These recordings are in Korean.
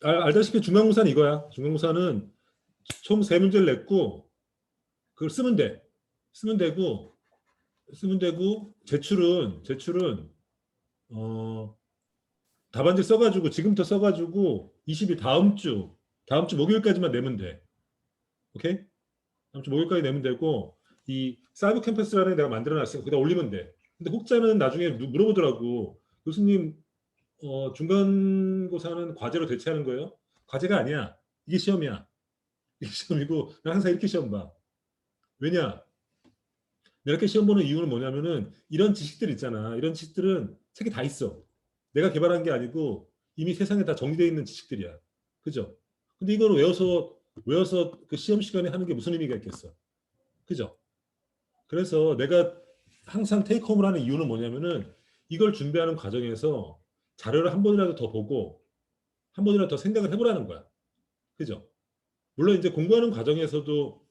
알다시피 중간고사는 이거야. 중간고사는 총 세 문제를 냈고 그걸 쓰면 돼. 쓰면 되고 제출은 어, 답안지 써가지고 지금부터 써가지고 20일 다음 주 목요일까지만 내면 돼. 오케이? 다음 주 목요일까지 내면 되고 이 사이버 캠퍼스라는 내가 만들어놨으니까 거기다 올리면 돼. 근데 혹자는 나중에 물어보더라고. 교수님 중간고사는 과제로 대체하는 거예요? 과제가 아니야. 이게 시험이야. 이게 시험이고 나 항상 이렇게 시험 봐. 왜냐? 내가 이렇게 시험 보는 이유는 뭐냐면은 이런 지식들 있잖아. 이런 지식들은 책에 다 있어. 내가 개발한 게 아니고 이미 세상에 다 정리되어 있는 지식들이야. 그죠? 근데 이걸 외워서 그 시험 시간에 하는 게 무슨 의미가 있겠어? 그죠? 그래서 내가 항상 테이크홈을 하는 이유는 뭐냐면은 이걸 준비하는 과정에서 자료를 한 번이라도 더 보고 한 번이라도 더 생각을 해보라는 거야. 그죠? 물론 이제 공부하는 과정에서도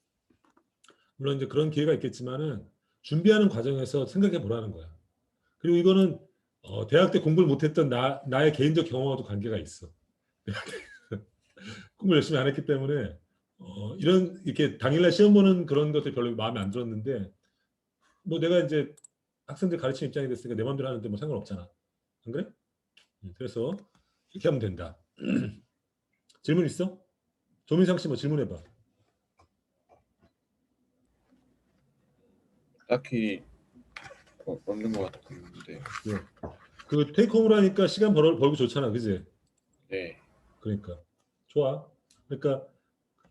물론 이제 그런 기회가 있겠지만은 준비하는 과정에서 생각해 보라는 거야. 그리고 이거는 대학 때 공부를 못했던 나의 개인적 경험과도 관계가 있어. 공부 열심히 안 했기 때문에 이런 이렇게 당일날 시험 보는 그런 것들 별로 마음에 안 들었는데 뭐 내가 이제 학생들 가르치는 입장이 됐으니까 내 마음대로 하는데 뭐 상관없잖아. 안 그래? 그래서 이렇게 하면 된다. 질문 있어? 조민상 씨 뭐 질문해봐. 딱히 없는 것 같은데. 예. 그 테이크홈을 하니까 시간 벌고 좋잖아, 그지? 네. 그러니까 좋아. 그러니까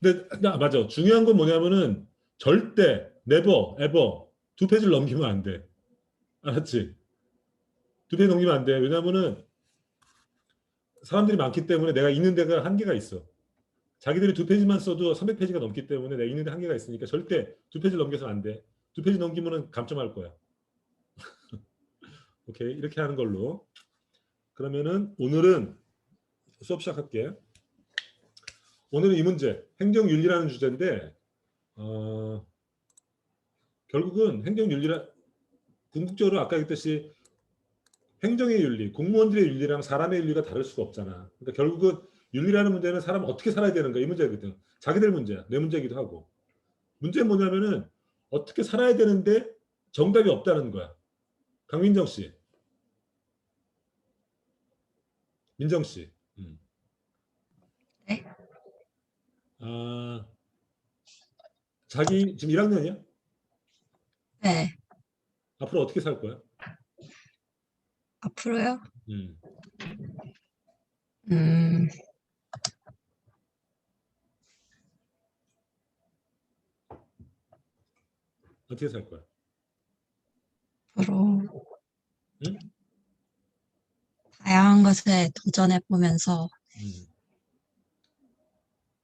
근데 맞아. 중요한 건 뭐냐면은 절대 never ever 두 페이지를 넘기면 안 돼. 알았지? 두 페이지 넘기면 안 돼. 왜냐면은 사람들이 많기 때문에 내가 읽는 데가 한계가 있어. 자기들이 두 페이지만 써도 300페이지가 넘기 때문에 내가 읽는 데 한계가 있으니까 절대 두 페이지 넘겨서는 안 돼. 두 페이지 넘기면은 감점할 거야. 오케이. 이렇게 하는 걸로. 그러면은 오늘은 수업 시작할게. 오늘은 이 문제, 행정윤리라는 주제인데 결국은 행정윤리라 궁극적으로 아까 얘기했듯이 행정의 윤리, 공무원들의 윤리랑 사람의 윤리가 다를 수가 없잖아. 그러니까 결국은 윤리라는 문제는 사람은 어떻게 살아야 되는가 이 문제거든. 자기들 문제야. 내 문제이기도 하고. 문제는 뭐냐면은 어떻게 살아야 되는데 정답이 없다는 거야. 강민정 씨, 민정 씨. 네? 아, 자기 지금 1학년이야? 네. 앞으로 어떻게 살 거야? 앞으로요? 음, 음, 어떻게 살 거야? 앞으로 응? 다양한 것에 도전해 보면서 음,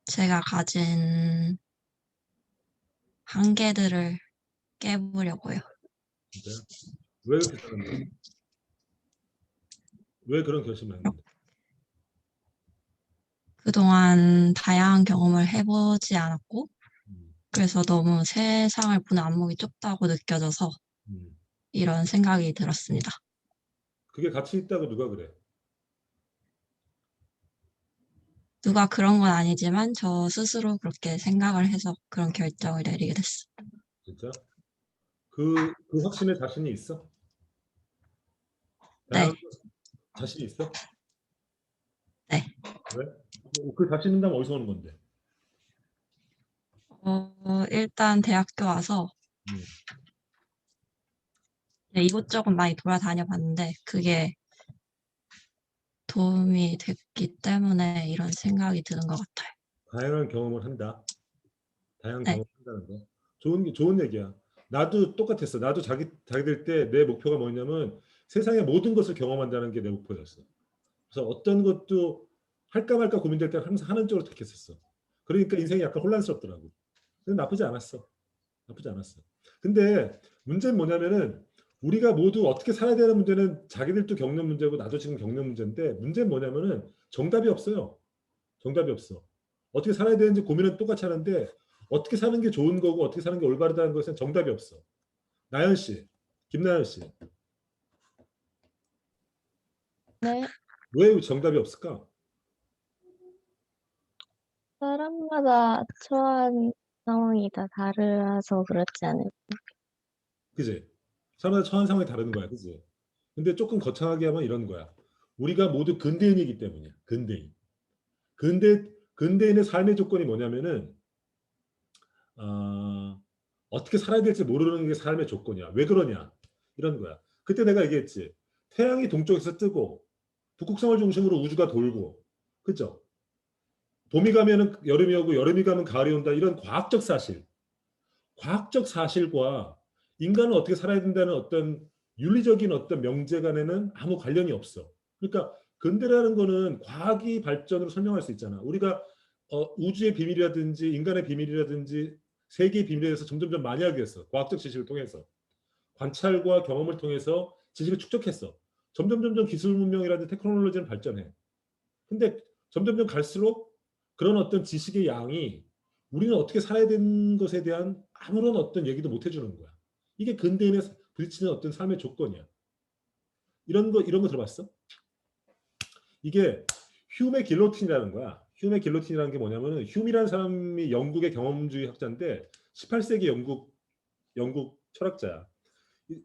제가 가진 한계들을 깨보려고요. 진짜? 왜 그렇게 사는데? 왜 그런 결심을 했는데? 그동안 다양한 경험을 해보지 않았고, 음, 그래서 너무 세상을 보는 안목이 좁다고 느껴져서 음. 이런 생각이 들었습니다. 그게 가치 있다고 누가 그래? 누가 그런 건 아니지만 저 스스로 그렇게 생각을 해서 그런 결정을 내리게 됐어요. 진짜? 그 확신에 자신이 있어? 네, 다양한 자신이 있어? 네. 왜? 그 자신 있다면 어디서 오는 건데? 일단 대학교 와서 음, 네, 이곳저곳 많이 돌아다녀 봤는데 그게 도움이 됐기 때문에 이런 생각이 드는 것 같아요. 다양한 경험을 한다. 다양한 네, 경험을 한다는 거. 좋은 얘기야. 나도 똑같았어. 나도 자기들 때 내 목표가 뭐냐면 세상의 모든 것을 경험한다는 게 내 목표였어. 그래서 어떤 것도 할까 말까 고민될 때 항상 하는 쪽으로 택했었어. 그러니까 인생이 약간 혼란스럽더라고. 근데 나쁘지 않았어. 나쁘지 않았어. 근데 문제는 뭐냐면은 우리가 모두 어떻게 살아야 되는 문제는 자기들도 겪는 문제고 나도 지금 겪는 문제인데 문제는 뭐냐면은 정답이 없어요. 정답이 없어. 어떻게 살아야 되는지 고민은 똑같이 하는데 어떻게 사는 게 좋은 거고 어떻게 사는 게 올바르다는 것은 정답이 없어. 나연 씨, 김나연 씨, 네, 왜 정답이 없을까? 사람마다 처한 상황이 다 다르서 그렇지 않을까? 그지? 사람마다 처한 상황이 다른 거야, 그지? 근데 조금 거창하게 하면 이런 거야. 우리가 모두 근대인이기 때문이야. 근대인. 근대인의 삶의 조건이 뭐냐면은 어, 어떻게 살아야 될지 모르는 게 삶의 조건이야. 왜 그러냐? 이런 거야. 그때 내가 얘기했지. 태양이 동쪽에서 뜨고 북극성을 중심으로 우주가 돌고, 그죠? 봄이 가면은 여름이 오고 여름이 가면 가을이 온다. 이런 과학적 사실과 인간은 어떻게 살아야 된다는 어떤 윤리적인 어떤 명제 간에는 아무 관련이 없어. 그러니까 근대라는 거는 과학이 발전으로 설명할 수 있잖아. 우리가 우주의 비밀이라든지 인간의 비밀이라든지 세계의 비밀에 대해서 점점점 많이 알게 됐어. 과학적 지식을 통해서. 관찰과 경험을 통해서 지식을 축적했어. 점점점점 기술 문명이라든지 테크놀로지는 발전해. 근데 점점점 갈수록 그런 어떤 지식의 양이 우리는 어떻게 살아야 되는 것에 대한 아무런 어떤 얘기도 못 해주는 거야. 이게 근대인의 부딪히는 어떤 삶의 조건이야. 이런 거 들어봤어? 이게 휴메 길로틴이라는 거야. 휴메 길로틴이라는 게 뭐냐면은 휴미라는 사람이 영국의 경험주의 학자인데 18세기 영국 철학자야. 이,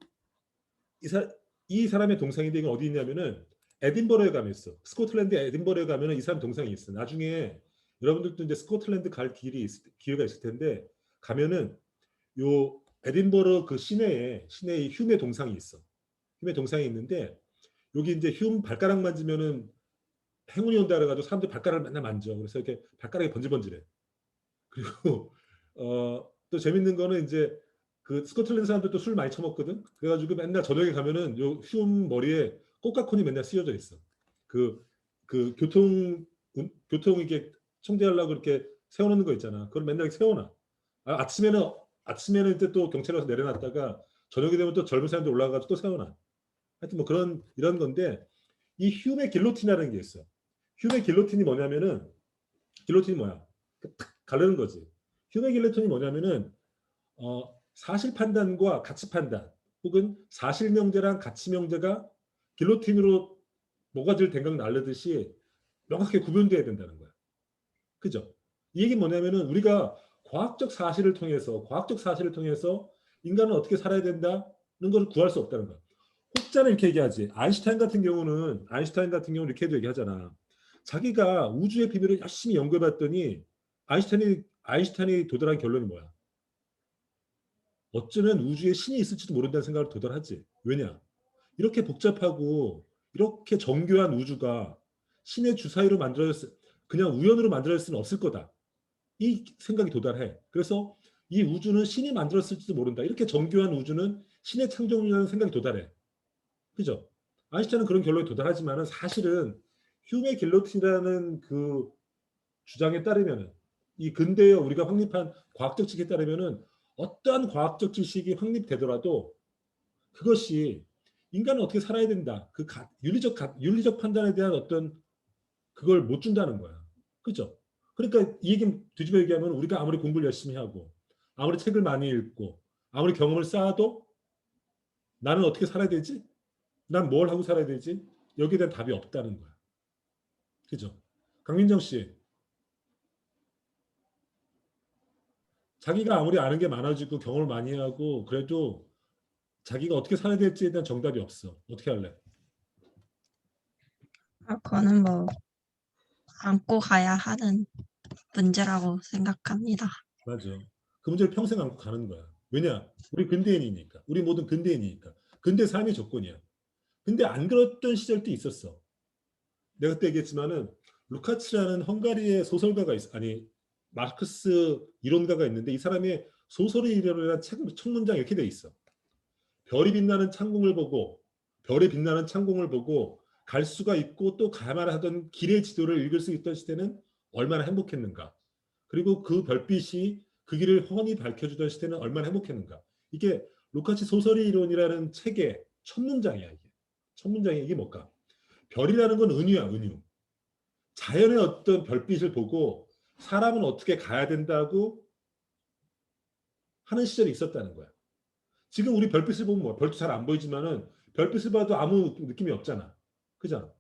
이, 사, 이 사람의 동상인데 이건 어디 있냐면은 에딘버러에 가면 있어. 스코틀랜드 에딘버러에 가면은 이 사람 동상이 있어. 나중에 여러분들도 이제 스코틀랜드 갈 기회가 있을 텐데 가면은 요 에딘버러 그 시내에 휴메 동상이 있어. 휴메 동상이 있는데 여기 이제 휴 발가락 만지면은 행운이 온다 그래가지고 사람들이 발가락을 맨날 만져. 그래서 이렇게 발가락이 번질번질해. 그리고 또 재밌는 거는 이제 그 스코틀랜드 사람들 또 술 많이 처먹거든. 그래가지고 맨날 저녁에 가면은 요 흉 머리에 코카콘이 맨날 쓰여져 있어. 그, 그 교통 이게 청지하려고 이렇게 세워놓는 거 있잖아. 그걸 맨날 세워놔. 아침에는 또 경찰에 와서 내려놨다가 저녁이 되면 또 젊은 사람들 올라가가지고 또 세워놔. 하여튼 뭐 이런 건데 이 휴메 길로틴이라는 게 있어. 휴메 길로틴이 뭐냐면은 길로틴이 뭐야? 탁 가르는 거지. 휴메 길로틴이 뭐냐면은 사실 판단과 가치 판단 혹은 사실 명제랑 가치 명제가 길로틴으로 모가지를 댕강 날르듯이 명확하게 구분돼야 된다는 거야. 그죠? 이 얘기는 뭐냐면은 우리가 과학적 사실을 통해서 인간은 어떻게 살아야 된다는 것을 구할 수 없다는 거야. 혹자는 이렇게 얘기하지. 아인슈타인 같은 경우는 이렇게도 얘기하잖아. 자기가 우주의 비밀을 열심히 연구해봤더니 아인슈타인이 도달한 결론이 뭐야? 어쩌면 우주에 신이 있을지도 모른다는 생각을 도달하지. 왜냐? 이렇게 복잡하고 이렇게 정교한 우주가 신의 주사위로 그냥 우연으로 만들어질 수는 없을 거다. 이 생각이 도달해. 그래서 이 우주는 신이 만들었을지도 모른다. 이렇게 정교한 우주는 신의 창조물이라는 생각이 도달해. 그죠? 아인슈타인은 그런 결론에 도달하지만은 사실은 휴메 길로틴이라는 그 주장에 따르면은 이 근대에 우리가 확립한 과학적 지식에 따르면은 어떠한 과학적 지식이 확립되더라도 그것이 인간은 어떻게 살아야 된다. 윤리적 판단에 대한 어떤 그걸 못 준다는 거야. 그죠? 그러니까 이 얘기 뒤집어 얘기하면 우리가 아무리 공부를 열심히 하고 아무리 책을 많이 읽고 아무리 경험을 쌓아도 나는 어떻게 살아야 되지? 난 뭘 하고 살아야 되지? 여기에 대한 답이 없다는 거야. 그죠? 강민정 씨, 자기가 아무리 아는 게 많아지고 경험을 많이 하고 그래도 자기가 어떻게 살아야 될지에 대한 정답이 없어. 어떻게 할래? 그거는 뭐 안고 가야 하는 문제라고 생각합니다. 맞아. 그 문제를 평생 안고 가는 거야. 왜냐? 우리 근대인이니까. 우리 모든 근대인이니까. 근대 삶의 조건이야. 근데 안 그랬던 시절도 있었어. 내가 그때 얘기했지만은 루카츠라는 헝가리의 소설가가 아니 마르크스 이론가가 있는데 이 사람의 소설의 이론이라는 첫 문장 이렇게 돼 있어. 별이 빛나는 창공을 보고 별이 빛나는 창공을 보고 갈 수가 있고 또 가야만 하던 길의 지도를 읽을 수 있던 시대는 얼마나 행복했는가. 그리고 그 별빛이 그 길을 훤히 밝혀주던 시대는 얼마나 행복했는가. 이게 루카치 소설의 이론이라는 책의 첫 문장이야. 첫 문장이 이게 뭘까? 별이라는 건 은유야, 은유. 자연의 어떤 별빛을 보고 사람은 어떻게 가야 된다고 하는 시절이 있었다는 거야. 지금 우리 별빛을 보면 뭐 별도 잘 안 보이지만은 별빛을 봐도 아무 느낌이 없잖아. 그잖아.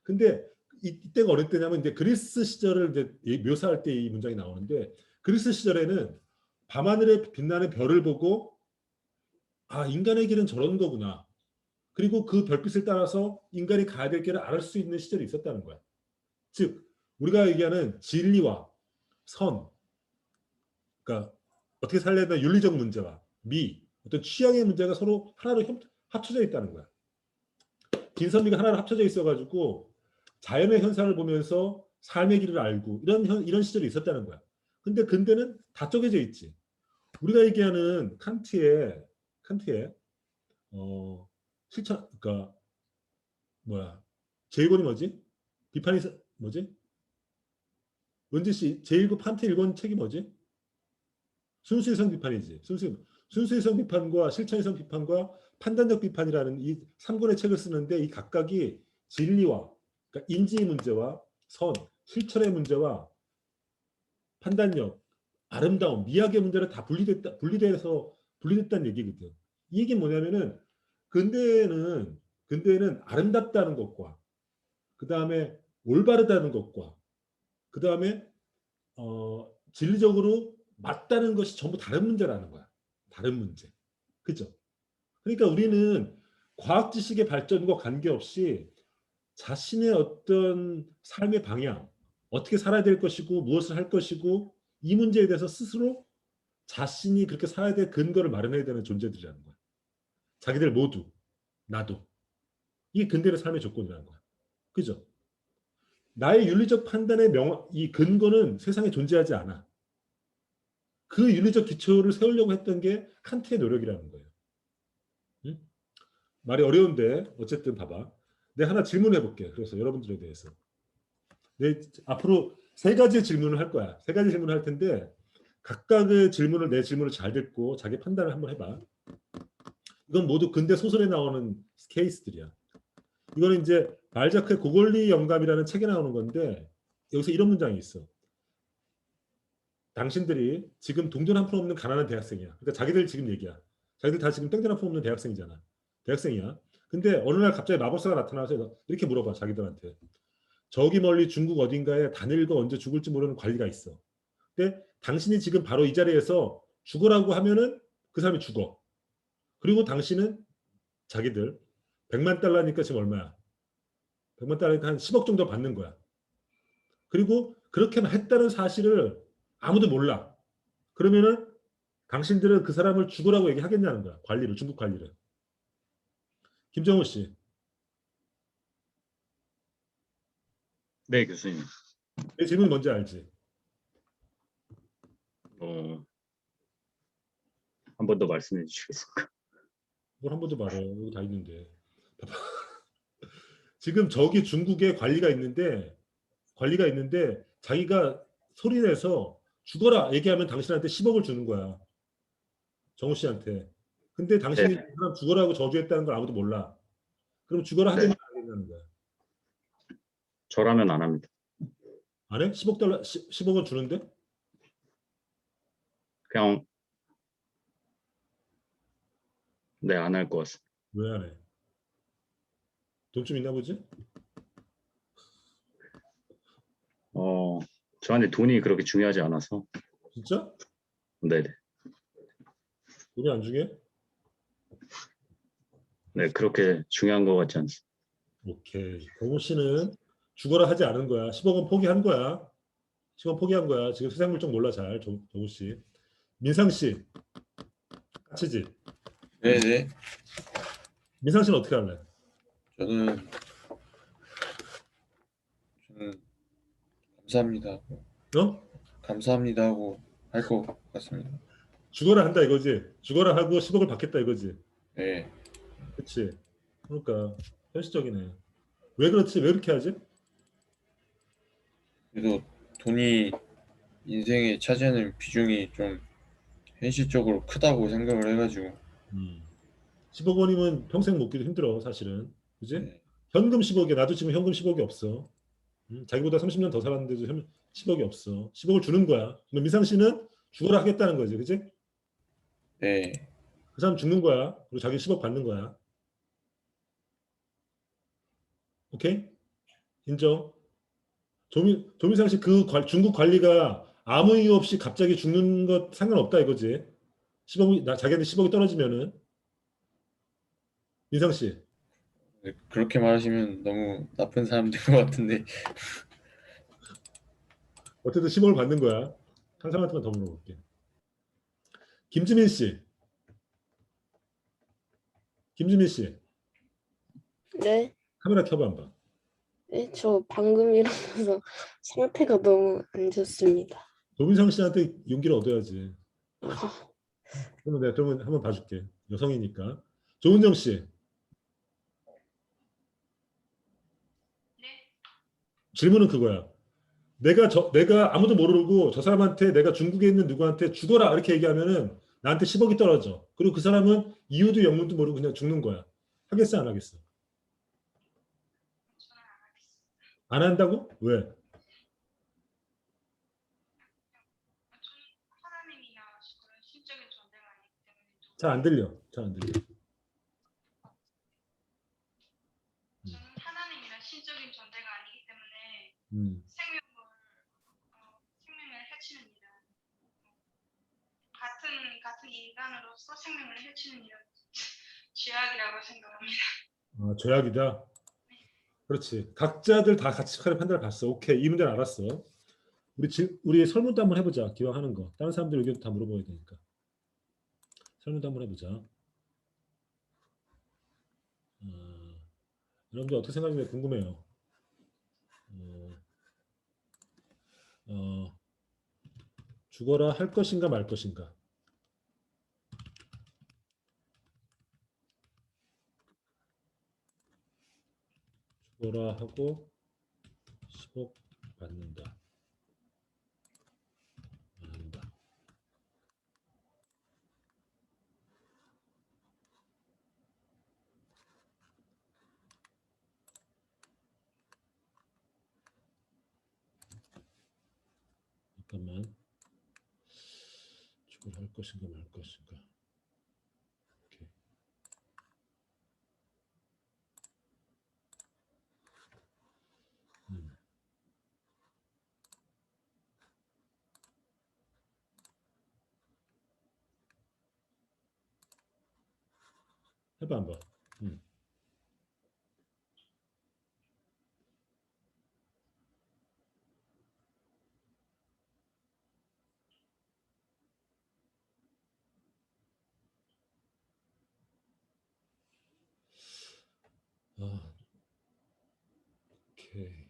근데 이때가 어느 때냐면 이제 그리스 시절을 이제 묘사할 때 이 문장이 나오는데 그리스 시절에는 밤하늘에 빛나는 별을 보고 아 인간의 길은 저런 거구나. 그리고 그 별빛을 따라서 인간이 가야 될 길을 알 수 있는 시절이 있었다는 거야. 즉 우리가 얘기하는 진리와 선, 그러니까 어떻게 살려야 되나 윤리적 문제와 미, 어떤 취향의 문제가 서로 하나로 합쳐져 있다는 거야. 진선미가 하나로 합쳐져 있어가지고 자연의 현상을 보면서 삶의 길을 알고 이런 시절이 있었다는 거야. 근데 근대는 다 쪼개져 있지. 우리가 얘기하는 칸트의 실천, 그러니까 뭐야 제1권이 뭐지? 비판이 뭐지? 은지 씨 제1권 칸트 1권 책이 뭐지? 순수이성 비판이지. 순수이성 비판과 실천이성 비판과 판단적 비판이라는 이 3권의 책을 쓰는데 이 각각이 진리와 그러니까 인지의 문제와 선, 실천의 문제와 판단력, 아름다움, 미학의 문제를 다 분리됐다는 얘기거든. 이 얘기는 뭐냐면은 근대에는 아름답다는 것과 그 다음에 올바르다는 것과 그 다음에 진리적으로 맞다는 것이 전부 다른 문제라는 거야. 다른 문제. 그죠? 그러니까 우리는 과학 지식의 발전과 관계없이 자신의 어떤 삶의 방향, 어떻게 살아야 될 것이고 무엇을 할 것이고 이 문제에 대해서 스스로 자신이 그렇게 살아야 될 근거를 마련해야 되는 존재들이라는 거야. 자기들 모두, 나도. 이게 근대의 삶의 조건이라는 거야. 그죠? 나의 윤리적 판단의 이 근거는 세상에 존재하지 않아. 그 윤리적 기초를 세우려고 했던 게 칸트의 노력이라는 거예요. 응? 말이 어려운데 어쨌든 봐봐. 내가 하나 질문해 볼게. 그래서 여러분들에 대해서. 앞으로 세 가지 질문을 할 거야. 세 가지 질문을 할 텐데 각각의 질문을 내 질문을 잘 듣고 자기 판단을 한번 해봐. 이건 모두 근대 소설에 나오는 케이스들이야. 이거는 이제 발자크의 고골리 영감이라는 책에 나오는 건데 여기서 이런 문장이 있어. 당신들이 지금 동전 한 푼 없는 가난한 대학생이야. 그러니까 자기들 지금 얘기야. 자기들 다 지금 땡전 한 푼 없는 대학생이잖아. 대학생이야. 근데 어느 날 갑자기 마법사가 나타나서 이렇게 물어봐 자기들한테. 저기 멀리 중국 어딘가에 단일과 언제 죽을지 모르는 관리가 있어. 근데 당신이 지금 바로 이 자리에서 죽으라고 하면은 그 사람이 죽어. 그리고 당신은 자기들 100만 달러니까 지금 얼마야? 100만 달러니까 한 10억 정도 받는 거야. 그리고 그렇게만 했다는 사실을 아무도 몰라. 그러면은 당신들은 그 사람을 죽으라고 얘기하겠냐는 거야. 관리를, 중국 관리를. 김정우 씨. 네, 교수님. 내 질문이 뭔지 알지? 한 번 더 말씀해 주시겠습니까? 뭘 한 번 더 말해. 여기 다 있는데. 지금 저기 중국에 관리가 있는데 자기가 소리내서 죽어라 얘기하면 당신한테 10억을 주는 거야. 정우 씨한테. 근데 당신이 네. 그 사람 죽어라고 저주했다는 걸 아무도 몰라. 그럼 죽어라 네. 하겠냐 안 하겠냐는 거야. 저라면 안 합니다. 안 해? 10억 달러 10억은 주는데? 그냥 네, 안 할 것 같습니다. 왜 안 해? 돈 좀 있나 보지? 저한테 돈이 그렇게 중요하지 않아서. 진짜? 네네. 돈이 안 중요해? 네, 그렇게 중요한 것 같지 않습니다. 오케이. 정우 씨는 죽어라 하지 않은 거야. 10억은 포기한 거야. 10억 포기한 거야. 지금 세상 물정 몰라 잘. 정우 씨. 민상 씨. 같이지? 네네. 민상 씨는 어떻게 할래? 저는 감사합니다 하고 어? 감사합니다 하고 할 것 같습니다. 죽어라 한다 이거지. 죽어라 하고 10억을 받겠다 이거지. 네. 그렇지. 그러니까 현실적이네. 왜 그렇지? 왜 그렇게 하지? 그래도 돈이 인생에 차지하는 비중이 좀 현실적으로 크다고 생각을 해가지고 10억 원이면 평생 먹기도 힘들어 사실은. 그지? 네. 현금 10억에 나도 지금 현금 10억이 없어. 자기보다 30년 더 살았는데도 10억이 없어. 10억을 주는 거야. 그럼 민상 씨는 죽어라 하겠다는 거지. 그지? 네. 그 사람 죽는 거야. 그리고 자기 10억 받는 거야. 오케이? 인정. 조민상 씨 중국 관리가 아무 이유 없이 갑자기 죽는 것 상관없다 이거지. 10억이 자기한테 10억이 떨어지면은 민상 씨 네, 그렇게 말하시면 너무 나쁜 사람 된 것 같은데. 어쨌든 10억을 받는 거야. 한 사람한테만 더 물어볼게. 김지민 씨, 김지민 씨 네, 카메라 켜봐 한번. 네, 저 방금 일어나서 상태가 너무 안 좋습니다. 조민상 씨한테 용기를 얻어야지. 그러면 한번 봐줄게. 여성이니까. 조은정 씨. 질문은 그거야. 내가 아무도 모르고 저 사람한테 내가 중국에 있는 누구한테 죽어라 이렇게 얘기하면은 나한테 10억이 떨어져. 그리고 그 사람은 이유도 영문도 모르고 그냥 죽는 거야. 하겠어 안 하겠어? 안 한다고? 왜? 잘 안 들려. 잘 안 들려. 저는 하나님이란 신적인 존재가 아니기 때문에 음. 생명을 해치는 일은 같은 인간으로서 생명을 해치는 일은 죄악이라고 생각합니다. 아, 죄악이다. 그렇지. 각자들 다 같이 판단을 봤어. 오케이. 이 문제는 알았어. 우리 설문도 한번 해보자. 기왕하는 거. 다른 사람들 의견도 다 물어봐야 되니까. 설문도 한번 해보자. 여러분들 어떻게 생각하는지 궁금해요. 죽어라 할 것인가 말 것인가. 죽어라 하고 10억 받는다. 안 한다. 잠깐만. 죽어라 할 것인가 말 것인가. 오케이. 해봐 한번. 오케이.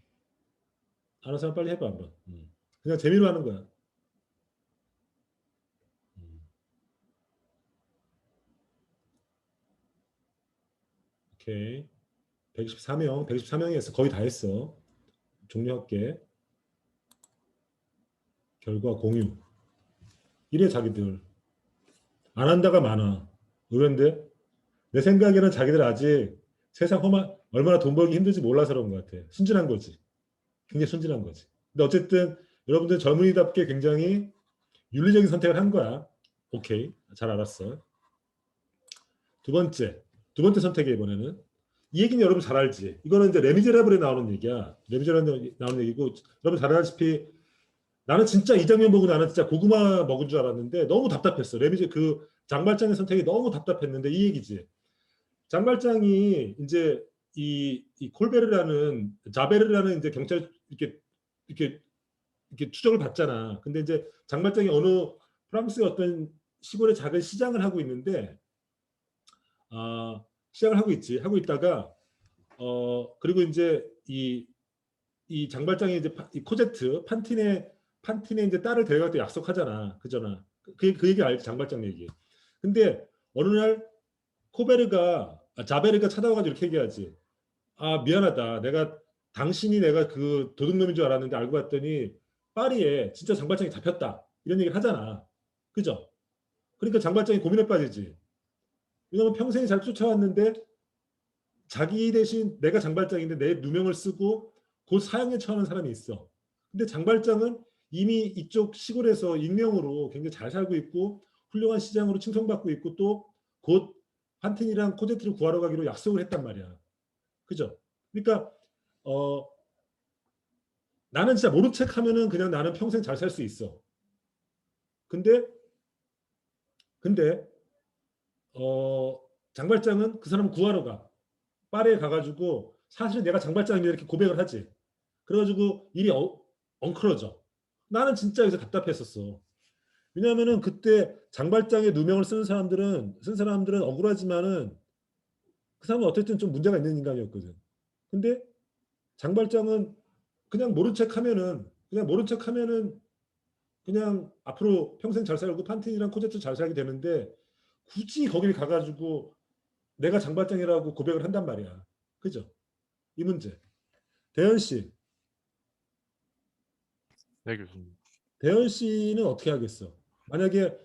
아는 사람 빨리 해봐 한번. 그냥 재미로 하는 거야. 오케이. 124명 했어. 거의 다 했어. 종료할게. 결과 공유. 이래 자기들. 안 한다가 많아. 의외인데? 내 생각에는 자기들 아직 세상 얼마나 돈 벌기 힘들지 몰라서 그런 것 같아. 순진한 거지. 굉장히 순진한 거지. 근데 어쨌든 여러분들 젊은이답게 굉장히 윤리적인 선택을 한 거야. 오케이. 잘 알았어. 두 번째 선택이 이번에는 이 얘기는 여러분 잘 알지. 이거는 이제 레미제라블에 나오는 얘기야. 레미제라블에 나오는 얘기고 여러분 잘 알다시피 나는 진짜 이 장면 보고 나는 진짜 고구마 먹은 줄 알았는데 너무 답답했어. 그 장발장의 선택이 너무 답답했는데 이 얘기지. 장발장이 이제 이 콜베르라는 자베르라는 이제 경찰 이렇게 추적을 받잖아. 근데 이제 장발장이 어느 프랑스의 어떤 시골의 작은 시장을 하고 있는데 시작을 하고 있다가 그리고 이제 이 장발장이 이제 이 코제트 판틴의 이제 딸을 데려갈 때 약속하잖아. 그잖아. 그 얘기 알지? 장발장 얘기. 근데 어느 날 자베르가 찾아와가지고 이렇게 얘기하지. 미안하다. 당신이 내가 그 도둑놈인 줄 알았는데 알고 봤더니 파리에 진짜 장발장이 잡혔다. 이런 얘기를 하잖아. 그죠? 그러니까 장발장이 고민에 빠지지. 왜냐면 평생 잘 쫓아왔는데 자기 대신 내가 장발장인데 내 누명을 쓰고 곧 사형에 처하는 사람이 있어. 근데 장발장은 이미 이쪽 시골에서 익명으로 굉장히 잘 살고 있고 훌륭한 시장으로 칭송받고 있고 또 곧 판틴이랑 코제트를 구하러 가기로 약속을 했단 말이야. 그죠? 그러니까 나는 진짜 모른 척 하면은 그냥 나는 평생 잘 살 수 있어. 근데 장발장은 그 사람을 구하러 가. 파리에 가가지고 사실은 내가 장발장입니다 이렇게 고백을 하지. 그래가지고 일이 엉클어져. 나는 진짜 여기서 답답했었어. 왜냐하면은 그때 장발장의 누명을 쓴 사람들은 억울하지만은 그 사람은 어쨌든 좀 문제가 있는 인간이었거든. 근데 장발장은 그냥 모른 척하면은 그냥 앞으로 평생 잘 살고 판틴이랑 코제트 잘 살게 되는데 굳이 거길 가가지고 내가 장발장이라고 고백을 한단 말이야. 그죠? 이 문제. 대현 씨. 네, 교수님. 대현 씨는 어떻게 하겠어? 만약에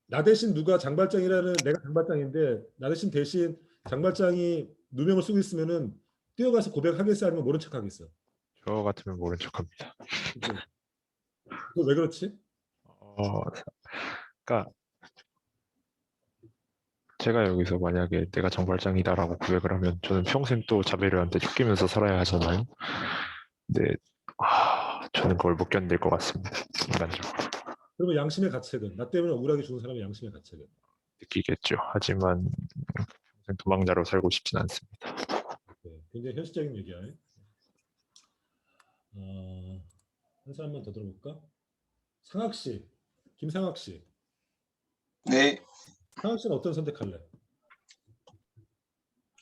나 대신 누가 장발장이라는 내가 장발장인데 나 대신 장발장이 누명을 쓰고 있으면은 뛰어가서 고백하겠어 아니면 모른 척하겠어? 저 같으면 모른 척합니다. 그거 왜 그렇지? 그러니까 제가 여기서 만약에 내가 정발장이다라고 고백을 하면 저는 평생 또 자베르한테 쫓기면서 살아야 하잖아요. 근데 저는 그걸 못 견딜 것 같습니다. 인간적으로 그러면 양심의 가책은 나 때문에 억울하게 죽은 사람의 양심의 가책은 느끼겠죠. 하지만 평생 도망자로 살고 싶진 않습니다. 네, 굉장히 현실적인 얘기야. 한 사람만 더 들어볼까? 상학 씨, 김상학 씨. 네, 상학 씨는 어떤 선택할래?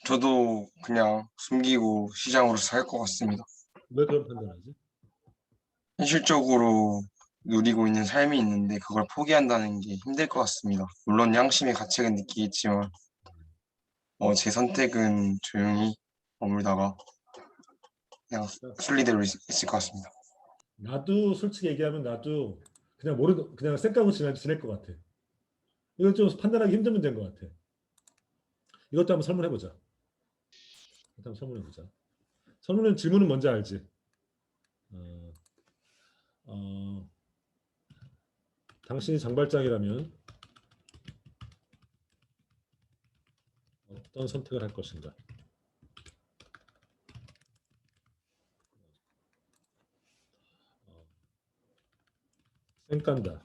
저도 그냥 숨기고 시장으로 살 것 같습니다. 왜 그런 판단하지? 현실적으로 누리고 있는 삶이 있는데 그걸 포기한다는 게 힘들 것 같습니다. 물론 양심의 가책은 느끼겠지만 제 선택은 조용히 머물다가 그냥 순리대로 있을 것 같습니다. 나도 솔직히 얘기하면 나도 그냥 쌩까고 지낼 것 같아. 이건 좀 판단하기 힘든 문제인 것 같아. 이것도 한번 설문해보자. 설문은 질문은 뭔지 알지? 당신이 장발장이라면 어떤 선택을 할 것인가? 쌩깐다.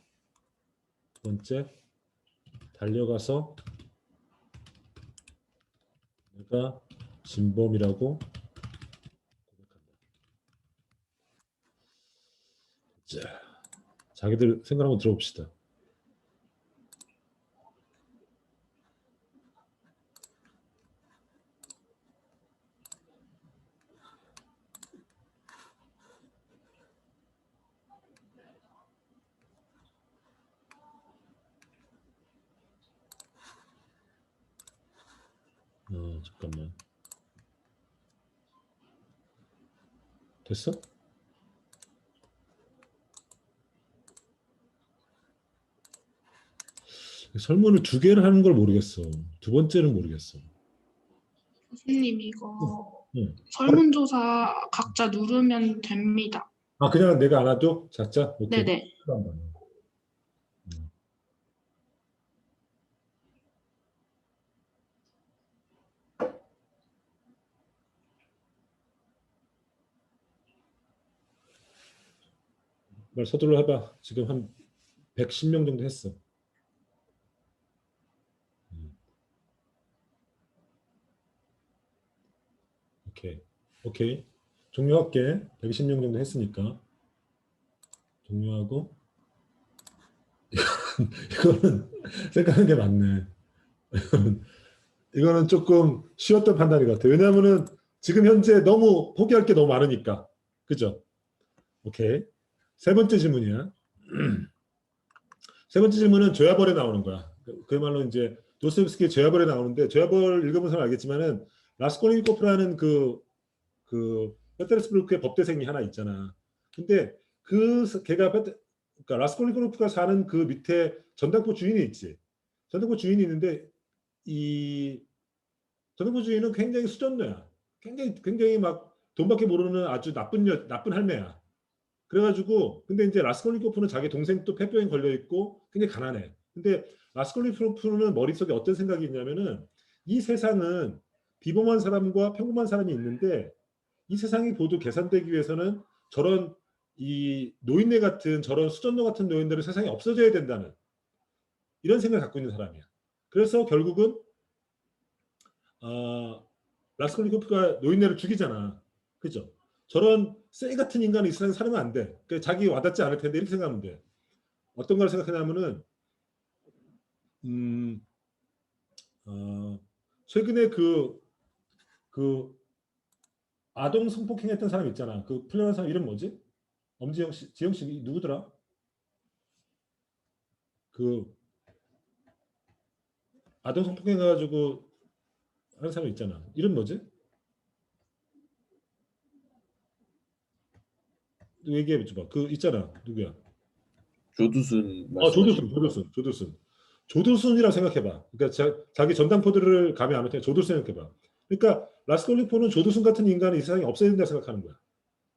두 번째, 달려가서 내가 진범이라고 고백한다. 자, 자기들 생각 한번 들어봅시다. 잠깐만. 됐어? 설문을 2개를 하는 걸 모르겠어. 두 번째는 모르겠어. 교수님 이거 응. 설문조사 각자 누르면 됩니다. 그냥 내가 안 와도 작자? 오케이. 네네. 말 서둘러 해봐. 지금 한 110명 정도 했어. 오케이. 종료할게. 120명 정도 했으니까. 종료하고. 이거는 생각하는 게 맞네. 이거는 조금 쉬웠던 판단인 것 같아. 왜냐하면은 지금 현재 너무 포기할 게 너무 많으니까. 그죠? 오케이. 세 번째 질문이야. 세 번째 질문은 죄와벌에 나오는 거야. 그야말로 이제 도스토옙스키의 죄와벌에 나오는데 죄와벌 읽어본 사람 알겠지만은 라스콜니코프라는 그 페테르스부르크의 법대생이 하나 있잖아. 근데 걔가 그러니까 라스콜니코프가 사는 그 밑에 전당포 주인이 있지. 전당포 주인이 있는데 이 전당포 주인은 굉장히 수전녀야. 굉장히 막 돈밖에 모르는 아주 나쁜 할매야. 그래가지고 근데 이제 라스콜니코프는 자기 동생 또 폐병에 걸려 있고 굉장히 가난해. 근데 라스콜니코프는 머릿속에 어떤 생각이 있냐면은 이 세상은 비범한 사람과 평범한 사람이 있는데 이 세상이 모두 계산되기 위해서는 저런 이 노인네 같은 저런 수전노 같은 노인들은 세상에 없어져야 된다는 이런 생각을 갖고 있는 사람이야. 그래서 결국은 라스콜니코프가 노인네를 죽이잖아. 그죠? 저런 쓰레기 같은 인간이 이 세상에 살면 안 돼. 그러니까 자기 와닿지 않을 텐데 이렇게 생각하면 돼. 어떤 걸 생각하냐면은 최근에 그 아동 성폭행했던 사람 있잖아. 그 풀려난 사람 이름 뭐지? 엄지영 씨, 지영 씨 누구더라? 그 아동 성폭행해가지고 하는 사람 있잖아. 이름 뭐지? 얘기해 줘봐. 그 있잖아. 누구야? 조두순 말씀하시는 조두순이라고 생각해봐. 그러니까 자기 전당포들을 감이 안 올 때 조두순 생각해봐. 그러니까 라스콜니코프는 조두순 같은 인간이 이 세상에 없어야 된다 생각하는 거야.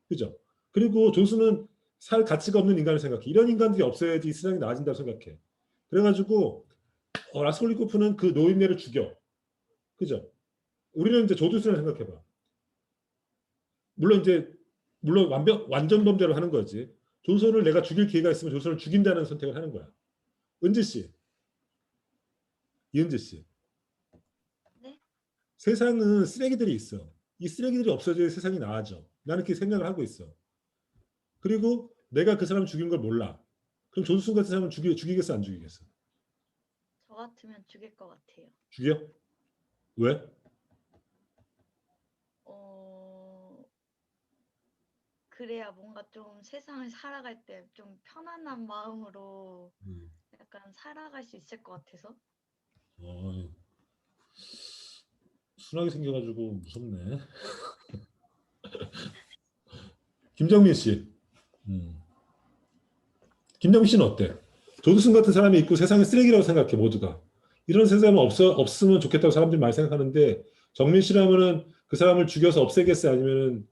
그죠? 그리고 조두순은 살 가치가 없는 인간을 생각해. 이런 인간들이 없어야지 이 세상이 나아진다고 생각해. 그래가지고 라스콜니코프는 그 노인네를 죽여. 그죠? 우리는 이제 조두순을 생각해봐. 물론 완전 범죄를 하는 거지. 조선을 내가 죽일 기회가 있으면 조선을 죽인다는 선택을 하는 거야. 은지 씨, 이은지 씨. 네? 세상은 쓰레기들이 있어. 이 쓰레기들이 없어져야 세상이 나아져. 나는 그렇게 생각을 하고 있어. 그리고 내가 그 사람 죽인 걸 몰라. 그럼 조두순 같은 사람은 죽이겠어, 안 죽이겠어? 저 같으면 죽일 것 같아요. 죽여? 왜? 그래야 뭔가 좀 세상을 살아갈 때 좀 편안한 마음으로 약간 살아갈 수 있을 것 같아서. 순하게 생겨가지고 무섭네. 김정민 씨. 김정민 씨는 어때? 조두순 같은 사람이 있고 세상에 쓰레기라고 생각해 모두가. 이런 세상은 없으면 좋겠다고 사람들이 많이 생각하는데 정민 씨라면은 그 사람을 죽여서 없애겠어 아니면은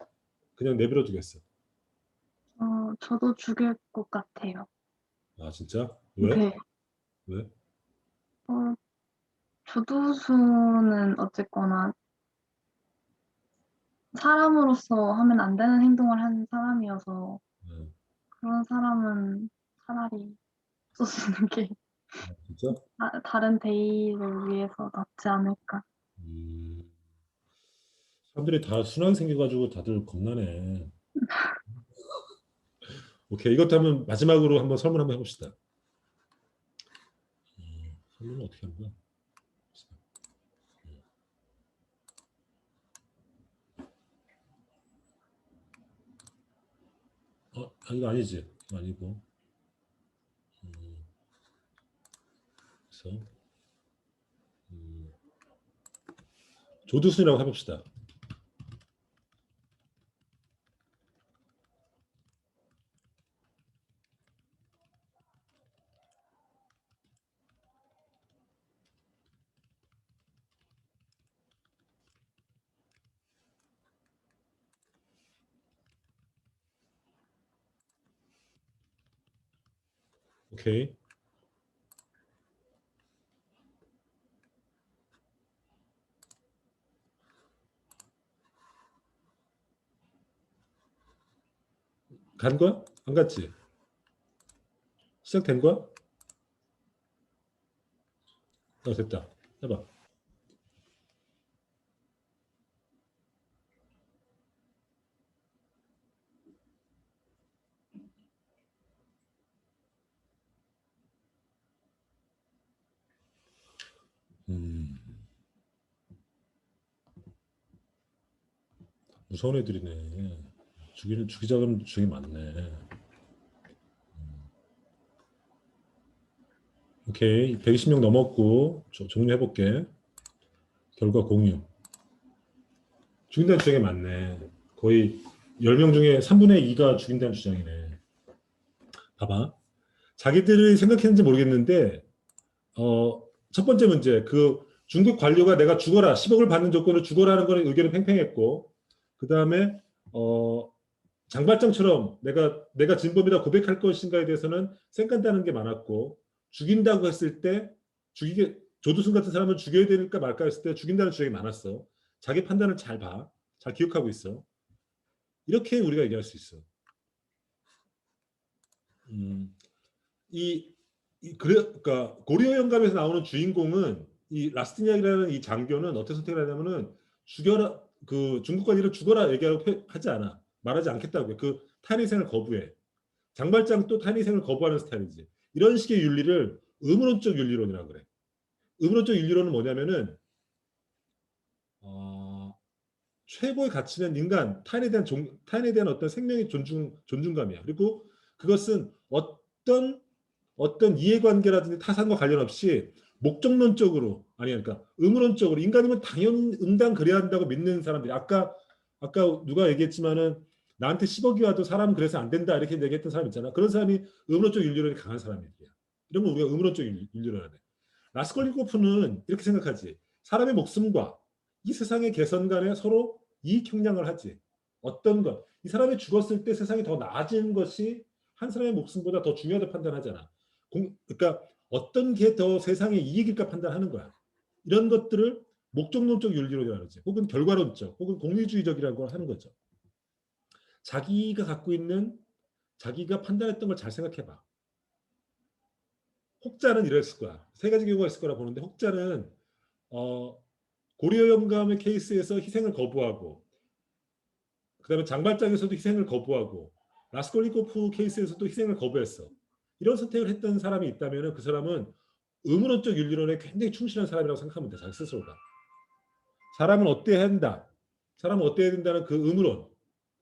그냥 내버려 두겠어? 저도 죽일 것 같아요. 아 진짜? 왜? 네. 왜? 조두순은 어쨌거나 사람으로서 하면 안 되는 행동을 한 사람이어서 그런 사람은 차라리 없어지는 게 진짜? 다른 대의를 위해서 낫지 않을까. 사람들이 다 순하게 생겨가지고 다들 겁나네. 오케이, 이것도 한번 마지막으로 한번 설문 한번 해봅시다. 설문은 어떻게 하는 거야? 이거 아니지? 이거 아니고. 그래서 조두순이라고 해봅시다. 오케이. 간 거야? 안 갔지? 시작된 거야? 됐다. 해봐. 무서운 애들이네. 죽이자 그러면 죽이 많네. 오케이. 120명 넘었고 정리해볼게. 결과 공유. 죽인다는 주장이 많네. 거의 10명 중에 3분의 2가 죽인다는 주장이네. 봐봐. 자기들이 생각했는지 모르겠는데 첫 번째 문제, 그 중국 관료가 내가 죽어라, 10억을 받는 조건으로 죽어라는 거는 의견은 팽팽했고, 그 다음에 장발장처럼 내가 진범이다 고백할 것인가에 대해서는 쌩깐다는 게 많았고, 죽인다고 했을 때 조두순 같은 사람은 죽여야 될까 말까 했을 때 죽인다는 주장이 많았어. 자기 판단을 잘 봐, 잘 기억하고 있어. 이렇게 우리가 얘기할 수 있어. 그러니까 고리오 영감에서 나오는 주인공은 이 라스티니악이라는 이 장교는 어떻게 선택을 하냐면은 죽여라, 그 중국관이를 죽어라 얘기하고 하지 않아. 말하지 않겠다고요. 그 탄희생을 거부해. 장발장 또 탄희생을 거부하는 스타일이지. 이런 식의 윤리를 의문론적 윤리론이라고 그래. 의문론적 윤리론은 뭐냐면은 최고의 가치는 인간, 타인에 대한 어떤 생명의 존중감이야. 그리고 그것은 어떤 이해관계라든지 타산과 관련 없이 목적론적으로, 그러니까 의무론적으로 인간이면 당연 응당 그래야 한다고 믿는 사람들이, 아까 누가 얘기했지만은 나한테 10억이 와도 사람은 그래서 안 된다 이렇게 얘기했던 사람 있잖아. 그런 사람이 의무론적 윤리론이 강한 사람이야. 이런 걸 우리가 의무론적 윤리론을 하네. 라스콜니코프는 이렇게 생각하지. 사람의 목숨과 이 세상의 개선 간에 서로 이익 형량을 하지. 어떤 것, 이 사람이 죽었을 때 세상이 더 나아지는 것이 한 사람의 목숨보다 더 중요하다고 판단하잖아. 그러니까 어떤 게 더 세상의 이익일까 판단하는 거야. 이런 것들을 목적론적 윤리론이라고 하지. 혹은 결과론적, 혹은 공리주의적이라고 하는 거죠. 자기가 갖고 있는, 자기가 판단했던 걸 잘 생각해봐. 혹자는 이랬을 거야. 세 가지 경우가 있을 거라 보는데, 혹자는 고리오 영감의 케이스에서 희생을 거부하고, 그 다음에 장발장에서도 희생을 거부하고, 라스콜니코프 케이스에서도 희생을 거부했어. 이런 선택을 했던 사람이 있다면 그 사람은 의무론적 윤리론에 굉장히 충실한 사람이라고 생각하면 돼. 자기 스스로가. 사람은 어때야 한다. 사람은 어때야 된다는 그 의무론.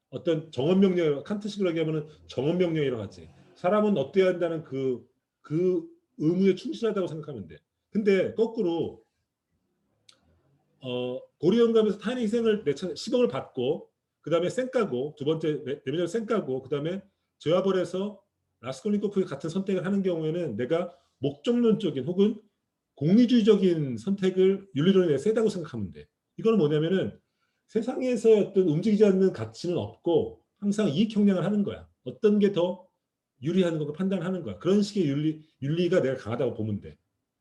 어떤 정언명령, 칸트식으로 얘기하면 정언명령이라고 하지. 사람은 어때야 한다는 그 의무에 충실하다고 생각하면 돼. 근데 거꾸로 고리오 영감에서 타인의 희생을 10억을 받고, 그 다음에 쌩까고, 두 번째 내면적으로 쌩까고, 그 다음에 죄와 벌에서 라스콜니코프 같은 선택을 하는 경우에는 내가 목적론적인 혹은 공리주의적인 선택을 윤리론에 대해 세다고 생각하면 돼. 이거는 뭐냐면은 세상에서 어떤 움직이지 않는 가치는 없고 항상 이익 형량을 하는 거야. 어떤 게 더 유리한 건가 판단하는 거야. 그런 식의 윤리가 내가 강하다고 보면 돼.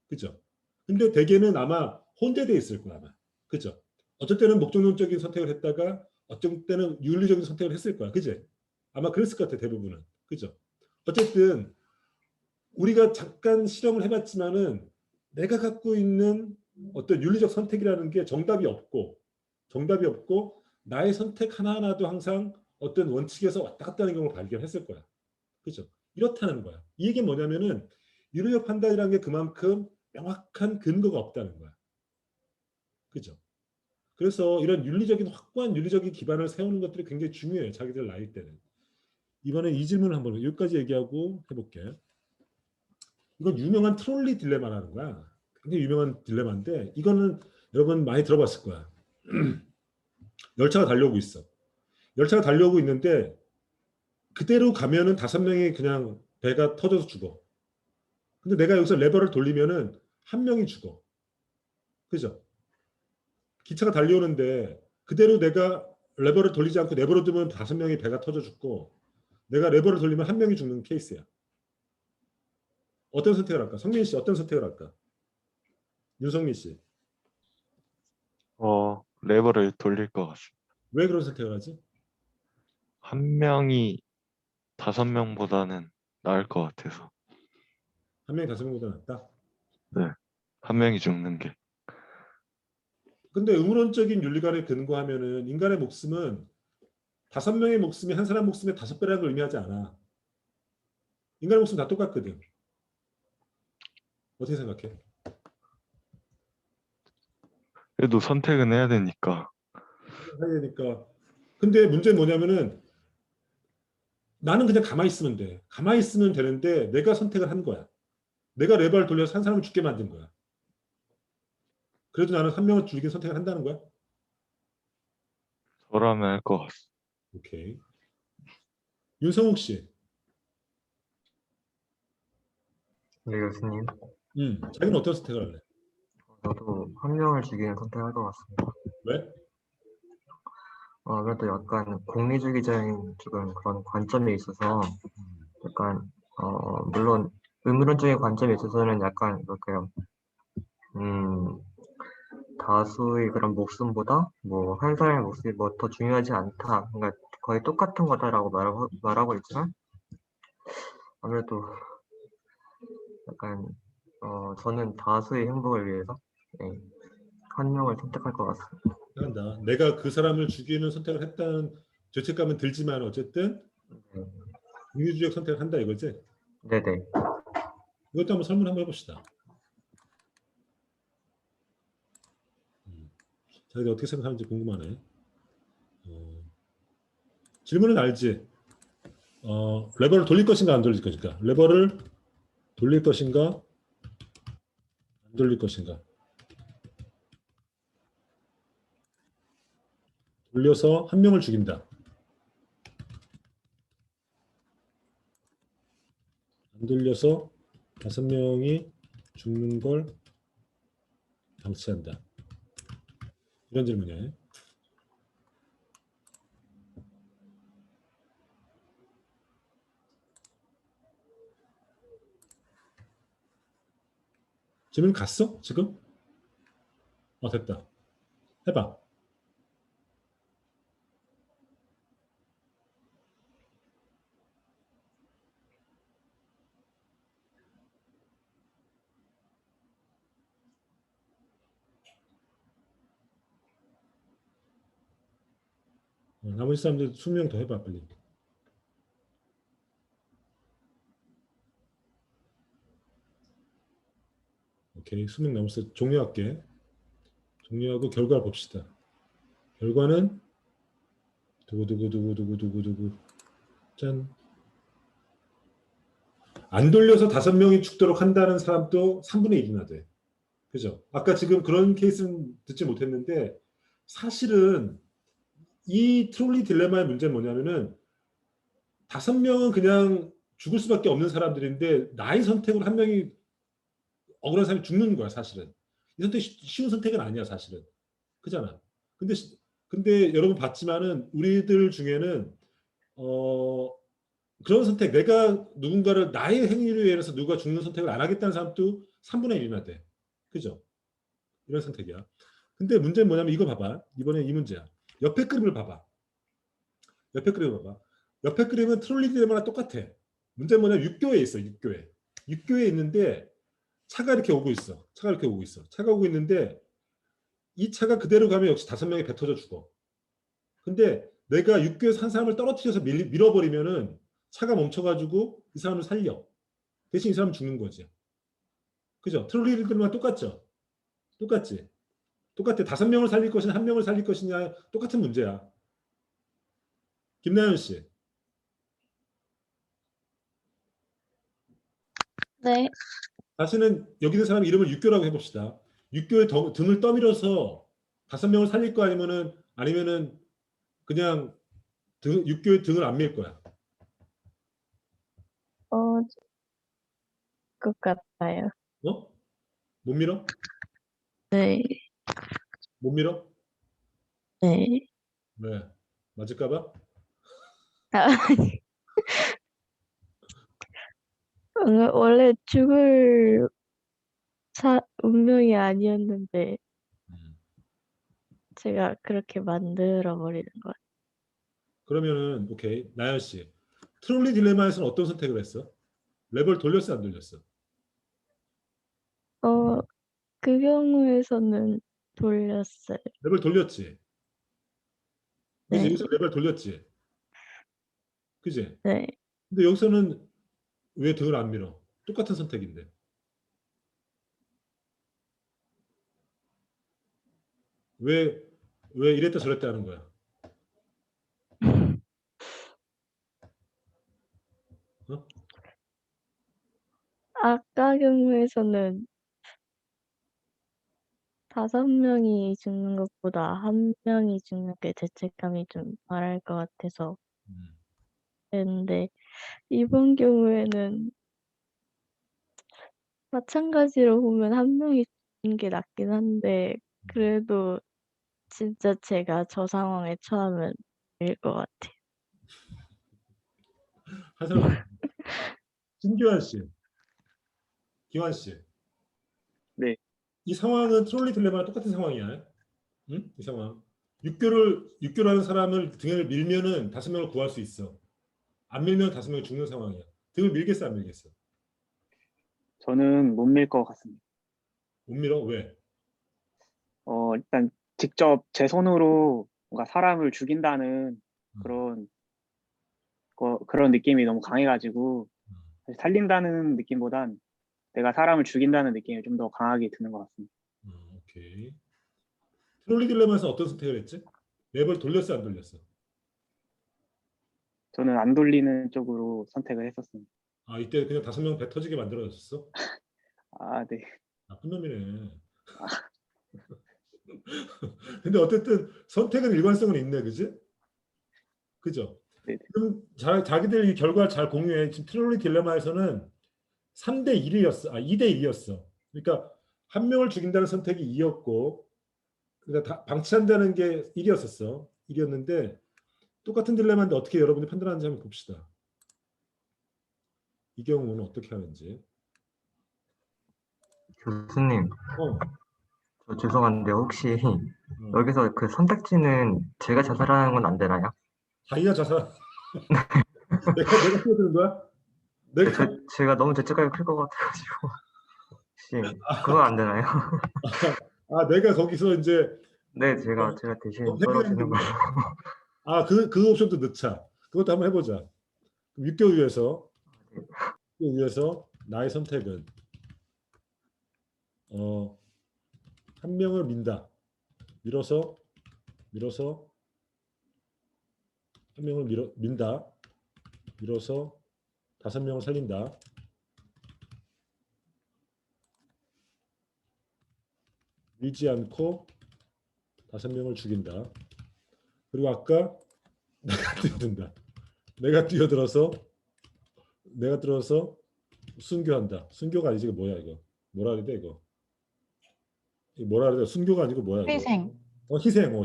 그죠? 근데 대개는 아마 혼재돼 있을 거야, 아마. 그죠? 어쩔 때는 목적론적인 선택을 했다가 어쩔 때는 윤리적인 선택을 했을 거야. 그지? 아마 그랬을 것 같아, 대부분은. 그죠? 어쨌든 우리가 잠깐 실험을 해봤지만은 내가 갖고 있는 어떤 윤리적 선택이라는 게 정답이 없고 나의 선택 하나하나도 항상 어떤 원칙에서 왔다 갔다 하는 경우를 발견했을 거야. 그죠? 이렇다는 거야. 이 얘기는 뭐냐면은 윤리적 판단이라는 게 그만큼 명확한 근거가 없다는 거야. 그죠? 그래서 이런 확고한 윤리적인 기반을 세우는 것들이 굉장히 중요해요. 자기들 나이 때는. 이번에 이 질문을 한번 여기까지 얘기하고 해볼게. 이건 유명한 트롤리 딜레마라는 거야. 굉장히 유명한 딜레마인데 이거는 여러분 많이 들어봤을 거야. 열차가 달려오고 있어. 열차가 달려오고 있는데 그대로 가면은 5명이 그냥 배가 터져서 죽어. 근데 내가 여기서 레버를 돌리면은 1명이 죽어. 그죠? 기차가 달려오는데 그대로 내가 레버를 돌리지 않고 내버려 두면 5명이 배가 터져 죽고 내가 레버를 돌리면 1명이 죽는 케이스야. 어떤 선택을 할까? 성민 씨 어떤 선택을 할까? 윤성민 씨. 레버를 돌릴 것 같습니다. 왜 그런 선택을 하지? 한 명이 5명보다는 나을 것 같아서. 1명이 5명보다 낫다? 네. 1명이 죽는 게. 근데 의무론적인 윤리관에 근거하면은 인간의 목숨은 5명의 목숨이 한 사람 목숨의 5배라는 걸 의미하지 않아. 인간의 목숨 다 똑같거든. 어떻게 생각해? 그래도 선택은 해야 되니까. 해야 되니까. 근데 문제는 뭐냐면은 나는 그냥 가만히 있으면 돼. 가만히 있으면 되는데 내가 선택을 한 거야. 내가 레버를 돌려서 한 사람을 죽게 만든 거야. 그래도 나는 1명을 죽이긴 선택을 한다는 거야? 저라면 할 것 같습니다. 오케이. 윤성욱 씨. 네, 교수님. 자기는 어떤 선택을 할래? 저도 1명을 죽이는 선택할 것 같습니다. 왜? 그래도 약간 공리주의적인 조금 그런 관점에 있어서 약간 물론 의무론적인 관점에 있어서는 약간 이렇게요. 다수의 그런 목숨보다 뭐 한 사람의 목숨이 뭐 더 중요하지 않다. 그러니까 거의 똑같은 거다라고 말하고 있지만 아무래도 약간 저는 다수의 행복을 위해서 네, 한 명을 선택할 것 같습니다. 한다. 내가 그 사람을 죽이는 선택을 했다는 죄책감은 들지만 어쨌든 네. 공유주의적 선택을 한다 이거지? 네네. 이것도 한번 설문 한번 해봅시다. 자기가 어떻게 생각하는지 궁금하네. 질문은 알지? 레버를 돌릴 것인가 안 돌릴 것인가? 레버를 돌릴 것인가 안 돌릴 것인가? 돌려서 한 명을 죽인다. 안 돌려서 5명이 죽는 걸 방치한다. 이런 질문이에요. 질문 갔어? 지금? 됐다. 해봐. 나머지 사람들 20명 더 해봐 빨리. 오케이, 20명 남았어. 종료할게. 종료하고 결과를 봅시다. 결과는 두구두구 짠. 안 돌려서 5명이 죽도록 한다는 사람도 3분의 1이나 돼. 그죠? 아까 지금 그런 케이스는 듣지 못했는데 사실은 이 트롤리 딜레마의 문제는 뭐냐면은 5명은 그냥 죽을 수밖에 없는 사람들인데 나의 선택으로 한 명이 억울한 사람이 죽는 거야 사실은. 이 선택이 쉬운 선택은 아니야 사실은. 그잖아. 근데 여러분 봤지만은 우리들 중에는 그런 선택, 내가 누군가를 나의 행위로 인해서 누가 죽는 선택을 안 하겠다는 사람도 3분의 1이나 돼. 그죠? 이런 선택이야. 근데 문제는 뭐냐면 이거 봐봐. 이번에 이 문제야. 옆에 그림을 봐봐. 옆에 그림을 봐봐. 옆에 그림은 트롤리 딜레마랑 똑같아. 문제는 뭐냐면 육교에 있어. 육교에. 육교에 있는데 차가 이렇게 오고 있어. 차가 이렇게 오고 있어. 차가 오고 있는데 이 차가 그대로 가면 역시 5명이 배 터져 죽어. 근데 내가 육교에서 한 사람을 떨어뜨려서 밀어버리면은 차가 멈춰가지고 이 사람을 살려. 대신 이 사람은 죽는 거지. 그죠? 트롤리들만 똑같죠? 똑같지? 똑같아. 5명을 살릴 것이냐 1명을 살릴 것이냐 똑같은 문제야. 김나연 씨. 네. 다시는 여기 있는 사람 이름을 육교라고 해봅시다. 육교에 등을 떠밀어서 5명을 살릴 거 아니면은 그냥 육교에 등을 안 밀 거야. 것 같아요. 못 밀어? 네. 못 밀어? 네. 왜? 맞을까봐? 원래 죽을 운명이 아니었는데 제가 그렇게 만들어 버리는 것 같아요. 그러면은 오케이. 나연 씨. 트롤리 딜레마에서는 어떤 선택을 했어? 레버를 돌렸어 안 돌렸어? 그 경우에서는 돌렸어요. 레버를 돌렸지. 그지? 네. 여기서 레버를 돌렸지. 그지? 네. 근데 여기서는 왜 등을 안 밀어? 똑같은 선택인데. 왜 이랬다 저랬다 하는 거야? 아까 경우에서는 5명이 죽는 것보다 1명이 죽는 게 죄책감이 좀 덜할 것 같아서 했는데 이번 경우에는 마찬가지로 보면 1명이 죽는 게 낫긴 한데 그래도 진짜 제가 저 상황에 처하면 될 것 같아요. 한 사람 신기환 씨. 기환 씨. 네. 이 상황은 트롤리 딜레마랑 똑같은 상황이야. 응? 이 상황. 육교라는 사람을 등을 밀면은 5명을 구할 수 있어. 안 밀면 5명이 죽는 상황이야. 등을 밀겠어 안 밀겠어? 저는 못 밀 것 같습니다. 못 밀어? 왜? 일단 직접 제 손으로 뭔가 사람을 죽인다는 그런 느낌이 너무 강해가지고 살린다는 느낌보단 내가 사람을 죽인다는 느낌이 좀 더 강하게 드는 것 같습니다. 오케이. 트롤리 딜레마에서 어떤 선택을 했지? 맵을 돌렸어 안 돌렸어? 저는 안 돌리는 쪽으로 선택을 했었습니다. 아 이때 그냥 5명 배 터지게 만들어졌어? 아, 네. 나쁜 놈이네. 근데 어쨌든 선택은 일관성은 있네, 그지? 그죠? 네. 그럼 자기들 이 결과를 잘 공유해. 지금 트롤리 딜레마에서는 3대 1이었어. 2대 1이었어. 그러니까 한 명을 죽인다는 선택이 2였고, 그러니까 방치한다는 게 1이었었어. 1이었는데 똑같은 딜레마인데 어떻게 여러분이 판단하는지 한번 봅시다. 이 경우는 어떻게 하는지. 교수님, 저 죄송한데 혹시 여기서 그 선택지는 제가 자살하는 건 안 되나요? 자기가 자살. 내가 뛰어드는 거야? 제가 너무 죄책감이 클 것 같아가지고 혹시 그거 안 되나요? 내가 거기서 이제 네, 제가 대신 떨어지는 걸로. 그 옵션도 넣자. 그것도 한번 해보자. 6개월 위해서 나의 선택은 한 명을 밀어서 한 명을 민다. 밀어서 5명을 살린다. 밀지 않고 5명을 죽인다. 그리고 아까 내가 뛰어들어서 순교한다. 순교가 아니지. 이거 뭐야 이거? 뭐라 그래야 돼 이거? 뭐라 그래야 돼? 순교가 아니고 뭐야 이거? 희생.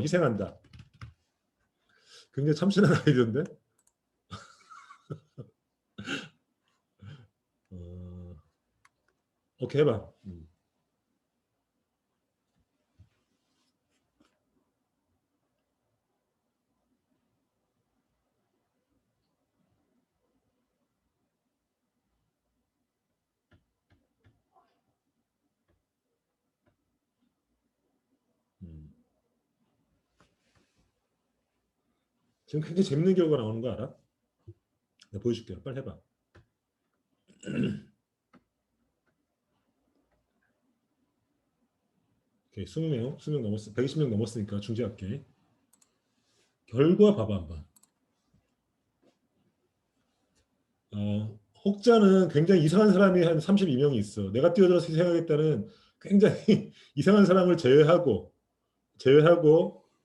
희생한다. 굉장히 참신한 아이디어인데? 오케이 해봐. 지금 굉장히 재밌는 결과가 나오는 거 알아? 내가 보여줄게요. 빨리 해봐. 오케이, 20명 넘었어. 120명 넘었으니까 중지할게. 결과 봐봐 한번. 혹자는 굉장히 이상한 사람이 한 32명이 있어. 내가 뛰어들어서 희생하겠다는 굉장히 이상한 사람을 제외하고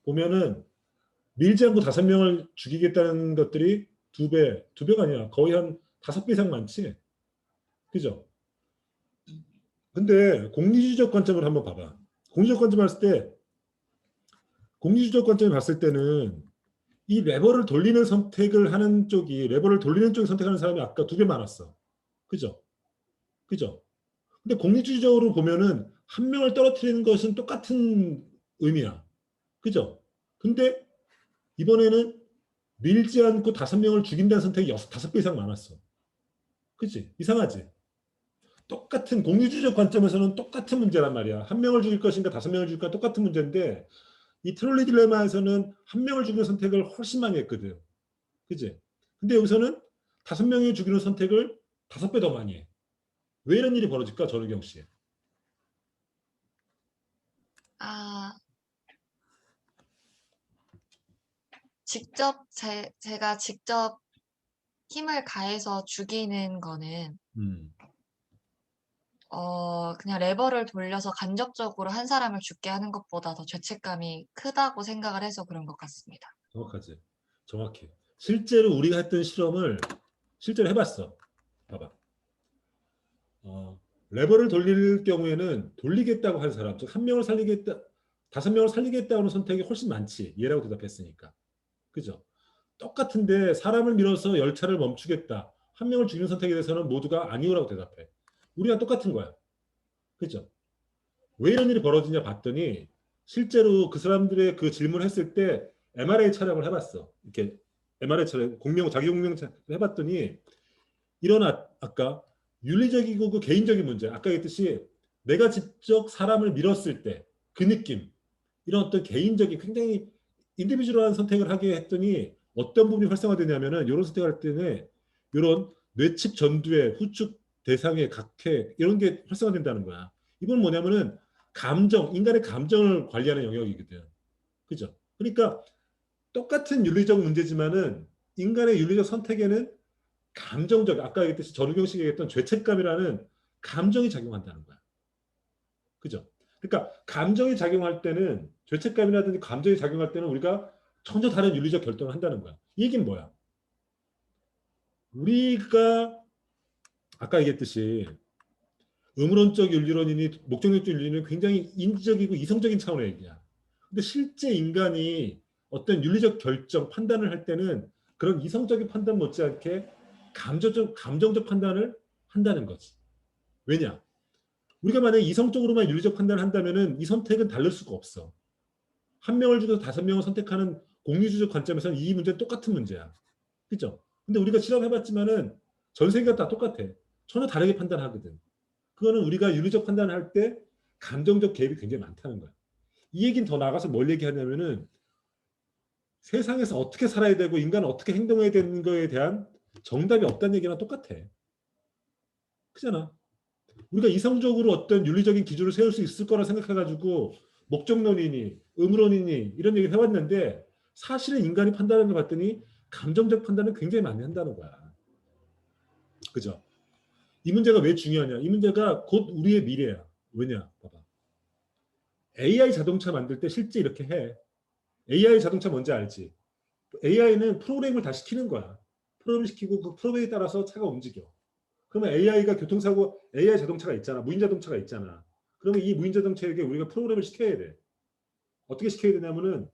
보면은 밀지 않고 5명을 죽이겠다는 것들이 2배가 아니야. 거의 한 5배 이상 많지. 그죠? 근데 공리주의적 관점을 한번 봐봐. 공리주의적 관점을 봤을 때는 이 레버를 돌리는 선택을 하는 쪽이 선택하는 사람이 아까 2배 많았어. 그죠? 근데 공리주의적으로 보면은 한 명을 떨어뜨리는 것은 똑같은 의미야. 그죠? 근데 이번에는 밀지 않고 5명을 죽인다는 선택이 5배 이상 많았어. 그치? 이상하지? 똑같은 공유주의적 관점에서는 똑같은 문제란 말이야. 한 명을 죽일 것인가 5명을 죽일까 똑같은 문제인데 이 트롤리 딜레마에서는 한 명을 죽이는 선택을 훨씬 많이 했거든. 그치? 근데 여기서는 5명을 죽이는 선택을 5배 더 많이 해. 왜 이런 일이 벌어질까? 전우경 씨. 제가 직접 힘을 가해서 죽이는 거는 그냥 레버를 돌려서 간접적으로 한 사람을 죽게 하는 것보다 더 죄책감이 크다고 생각을 해서 그런 것 같습니다. 정확하지. 정확해. 실제로 우리가 했던 실험을 실제로 해봤어. 봐봐. 레버를 돌릴 경우에는 돌리겠다고 한 사람, 즉 5명을 살리겠다는 선택이 훨씬 많지. 얘라고 대답했으니까. 그죠? 똑같은데 사람을 밀어서 열차를 멈추겠다. 1명을 죽이는 선택에 대해서는 모두가 아니오라고 대답해. 우리랑 똑같은 거야. 그죠? 왜 이런 일이 벌어지냐 봤더니 실제로 그 사람들의 그 질문을 했을 때 MRI 촬영을 해봤어. 이렇게 MRI 촬영, 자기 공명 촬영을 해봤더니 이런 아까 윤리적이고 그 개인적인 문제, 아까 얘기했듯이 내가 직접 사람을 밀었을 때 그 느낌, 이런 어떤 개인적인 굉장히 인디비주얼한 선택을 하게 했더니 어떤 부분이 활성화되냐면은 이런 선택할 때는 이런 뇌측 전두회, 후측 대상의 각해 이런 게 활성화된다는 거야. 이건 뭐냐면은 감정, 인간의 감정을 관리하는 영역이거든. 그죠? 그러니까 똑같은 윤리적 문제지만은 인간의 윤리적 선택에는 감정적, 아까 얘기했듯이 전우경 씨가 얘기했던 죄책감이라는 감정이 작용한다는 거야. 그죠? 그러니까 감정이 작용할 때는 죄책감이라든지 감정이 작용할 때는 우리가 전혀 다른 윤리적 결정을 한다는 거야. 이 얘기는 뭐야? 우리가 아까 얘기했듯이 의무론적 윤리론이니 목적론적 윤리는 굉장히 인지적이고 이성적인 차원의 얘기야. 근데 실제 인간이 어떤 윤리적 결정, 판단을 할 때는 그런 이성적인 판단 못지않게 감정적 판단을 한다는 거지. 왜냐? 우리가 만약에 이성적으로만 윤리적 판단을 한다면은 이 선택은 다를 수가 없어. 한 명을 죽여서 5명을 선택하는 공리주의적 관점에서는 이 문제는 똑같은 문제야. 그죠? 근데 우리가 실험해봤지만은 전 세계가 다 똑같아. 전혀 다르게 판단하거든. 그거는 우리가 윤리적 판단을 할 때 감정적 개입이 굉장히 많다는 거야. 이 얘기는 더 나가서 뭘 얘기하냐면은 세상에서 어떻게 살아야 되고 인간은 어떻게 행동해야 되는 거에 대한 정답이 없다는 얘기랑 똑같아. 그잖아. 우리가 이성적으로 어떤 윤리적인 기준을 세울 수 있을 거라 생각해가지고 목적론이니 의무론이니 이런 얘기를 해왔는데 사실은 인간이 판단하는 걸 봤더니 감정적 판단을 굉장히 많이 한다는 거야. 그죠? 이 문제가 왜 중요하냐? 이 문제가 곧 우리의 미래야. 왜냐? 봐봐. AI 자동차 만들 때 실제 이렇게 해. AI 자동차 뭔지 알지? AI는 프로그램을 다 시키는 거야. 프로그램 시키고 그 프로그램에 따라서 차가 움직여. 그러면 AI가 교통사고, AI 자동차가 있잖아. 무인 자동차가 있잖아. 그러면 이 무인 자동차에게 우리가 프로그램을 시켜야 돼. 어떻게 시켜야 되냐면은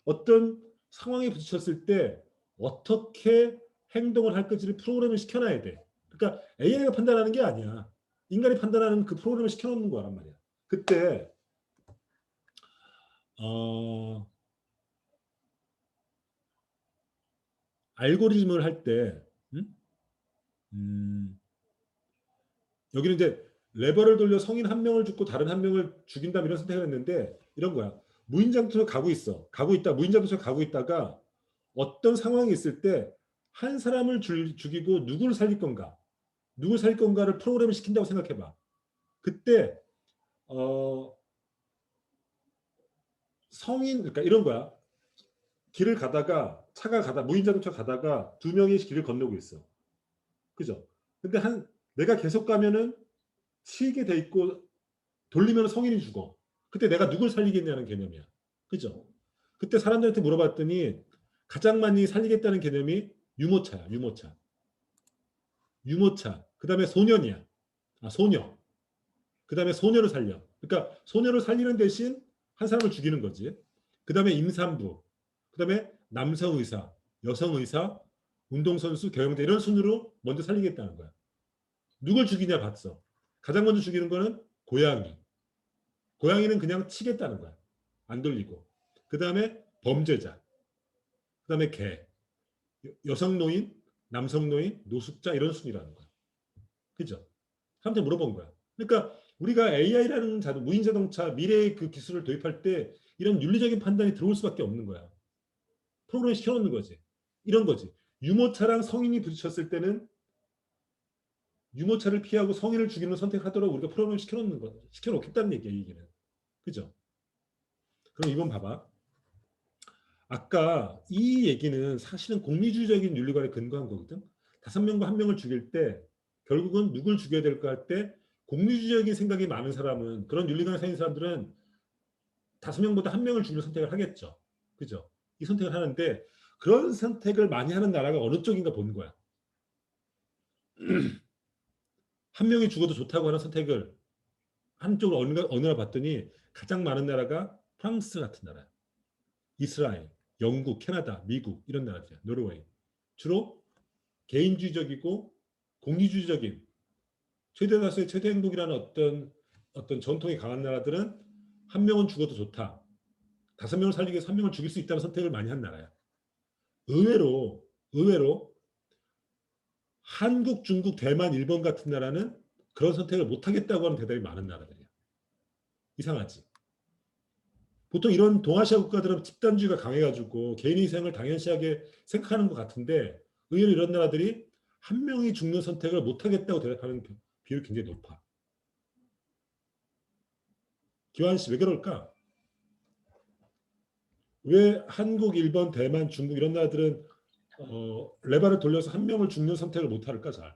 어떤 상황에 부딪혔을 때 어떻게 행동을 할 건지를 프로그램을 시켜놔야 돼. 그러니까 AI가 판단하는 게 아니야. 인간이 판단하는 그 프로그램을 시켜놓는 거란 말이야. 그때 알고리즘을 할 때 여기는 이제 레버를 돌려 성인 한 명을 죽고 다른 한 명을 죽인다 이런 선택을 했는데 이런 거야. 무인 자동차로 가고 있다. 무인 자동차로 가고 있다가 어떤 상황이 있을 때 한 사람을 죽이고 누구를 살릴 건가를 프로그램을 시킨다고 생각해봐. 그때 성인, 그러니까 이런 거야. 길을 가다가 무인 자동차 가다가 2명이 길을 건너고 있어. 그죠? 근데 내가 계속 가면은 치이게 돼 있고 돌리면 성인이 죽어. 그때 내가 누굴 살리겠냐는 개념이야. 그죠? 그때 사람들한테 물어봤더니 가장 많이 살리겠다는 개념이 유모차야. 유모차. 그 다음에 소년이야. 소녀. 그 다음에 소녀를 살려. 그러니까 소녀를 살리는 대신 한 사람을 죽이는 거지. 그 다음에 임산부. 그 다음에 남성 의사, 여성 의사, 운동선수, 경영자 이런 순으로 먼저 살리겠다는 거야. 누굴 죽이냐 봤어. 가장 먼저 죽이는 거는 고양이. 고양이는 그냥 치겠다는 거야. 안 돌리고. 그 다음에 범죄자. 그 다음에 개. 여성 노인, 남성 노인, 노숙자 이런 순이라는 거야. 그죠? 사람한테 물어본 거야. 그러니까 우리가 AI라는 무인 자동차 미래의 그 기술을 도입할 때 이런 윤리적인 판단이 들어올 수밖에 없는 거야. 프로그램 시켜놓는 거지. 이런 거지. 유모차랑 성인이 부딪혔을 때는 유모차를 피하고 성인을 죽이는 선택하도록 우리가 프로그램을 시켜놓겠다는 얘기야, 이 얘기는. 그죠? 그럼 이번 봐봐. 아까 이 얘기는 사실은 공리주의적인 윤리관에 근거한 거거든. 5명과 1명을 죽일 때 결국은 누굴 죽여야 될까 할 때 공리주의적인 생각이 많은 사람은 그런 윤리관에 사는 사람들은 5명보다 1명을 죽이는 선택을 하겠죠. 그죠? 이 선택을 하는데 그런 선택을 많이 하는 나라가 어느 쪽인가 보는 거야. 한 명이 죽어도 좋다고 하는 선택을 한쪽으로 어느 나라 봤더니 가장 많은 나라가 프랑스 같은 나라야. 이스라엘, 영국, 캐나다, 미국 이런 나라들이야. 노르웨이. 주로 개인주의적이고 공리주의적인 최대 다수의 최대 행복이라는 어떤 전통이 강한 나라들은 한 명은 죽어도 좋다. 5명을 살리기 위해서 1명을 죽일 수 있다는 선택을 많이 한 나라야. 의외로 한국, 중국, 대만, 일본 같은 나라는 그런 선택을 못하겠다고 하는 대답이 많은 나라들이야. 이상하지. 보통 이런 동아시아 국가들은 집단주의가 강해가지고 개인의 희생을 당연시하게 생각하는 것 같은데 의외로 이런 나라들이 한 명이 죽는 선택을 못하겠다고 대답하는 비율이 굉장히 높아. 기환 씨, 왜 그럴까? 왜 한국, 일본, 대만, 중국 이런 나라들은 레바를 돌려서 한 명을 죽는 선택을 못할까 잘?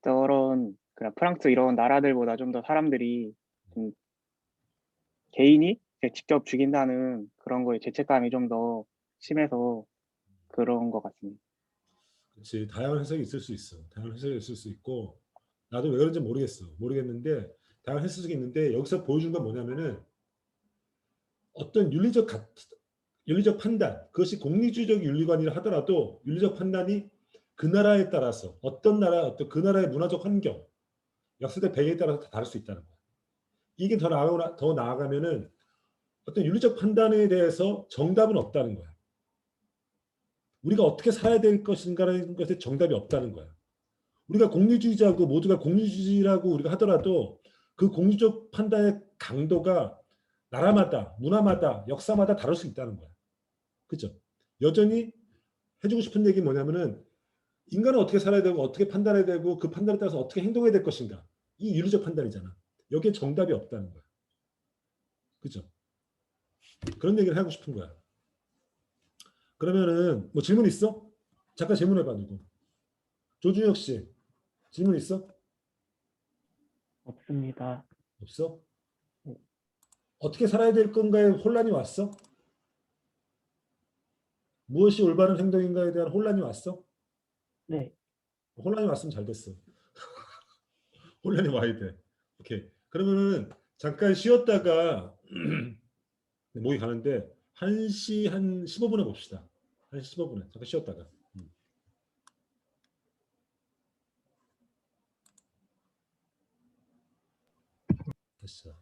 저런 그냥 프랑스 이런 나라들보다 좀 더 사람들이 개인이 직접 죽인다는 그런 거에 죄책감이 좀 더 심해서 그런 것 같습니다. 그렇지. 다양한 해석이 있을 수 있어. 다양한 해석이 있을 수 있고 나도 왜 그런지 모르겠는데 다양한 해석이 있는데 여기서 보여준 건 뭐냐면은 어떤 윤리적 판단, 그것이 공리주의적 윤리관이라 하더라도 윤리적 판단이 그 나라에 따라서 어떤 그 나라의 문화적 환경, 역사적 배경에 따라서 다 다를 수 있다는 거야. 이게 더 나아가면은 어떤 윤리적 판단에 대해서 정답은 없다는 거야. 우리가 어떻게 살아야 될 것인가라는 것에 정답이 없다는 거야. 우리가 공리주의자고 모두가 공리주의라고 우리가 하더라도 그 공리적 판단의 강도가 나라마다, 문화마다, 역사마다 다를 수 있다는 거야. 그죠? 여전히 해주고 싶은 얘기 뭐냐면은 인간은 어떻게 살아야 되고 어떻게 판단해야 되고 그 판단에 따라서 어떻게 행동해야 될 것인가. 이 윤리적 판단이잖아. 여기에 정답이 없다는 거야. 그죠? 그런 얘기를 하고 싶은 거야. 그러면은 뭐 질문 있어? 잠깐 질문해봐 누구? 조준혁 씨 질문 있어? 없습니다. 없어? 어떻게 살아야 될 건가에 혼란이 왔어? 무엇이 올바른 행동인가에 대한 혼란이 왔어? 네. 혼란이 왔으면 잘 됐어. 혼란이 와야 돼. 오케이. 그러면은 잠깐 쉬었다가 목이 가는데 1시 한 15분에 봅시다. 1시 15분에 잠깐 쉬었다가. 됐어.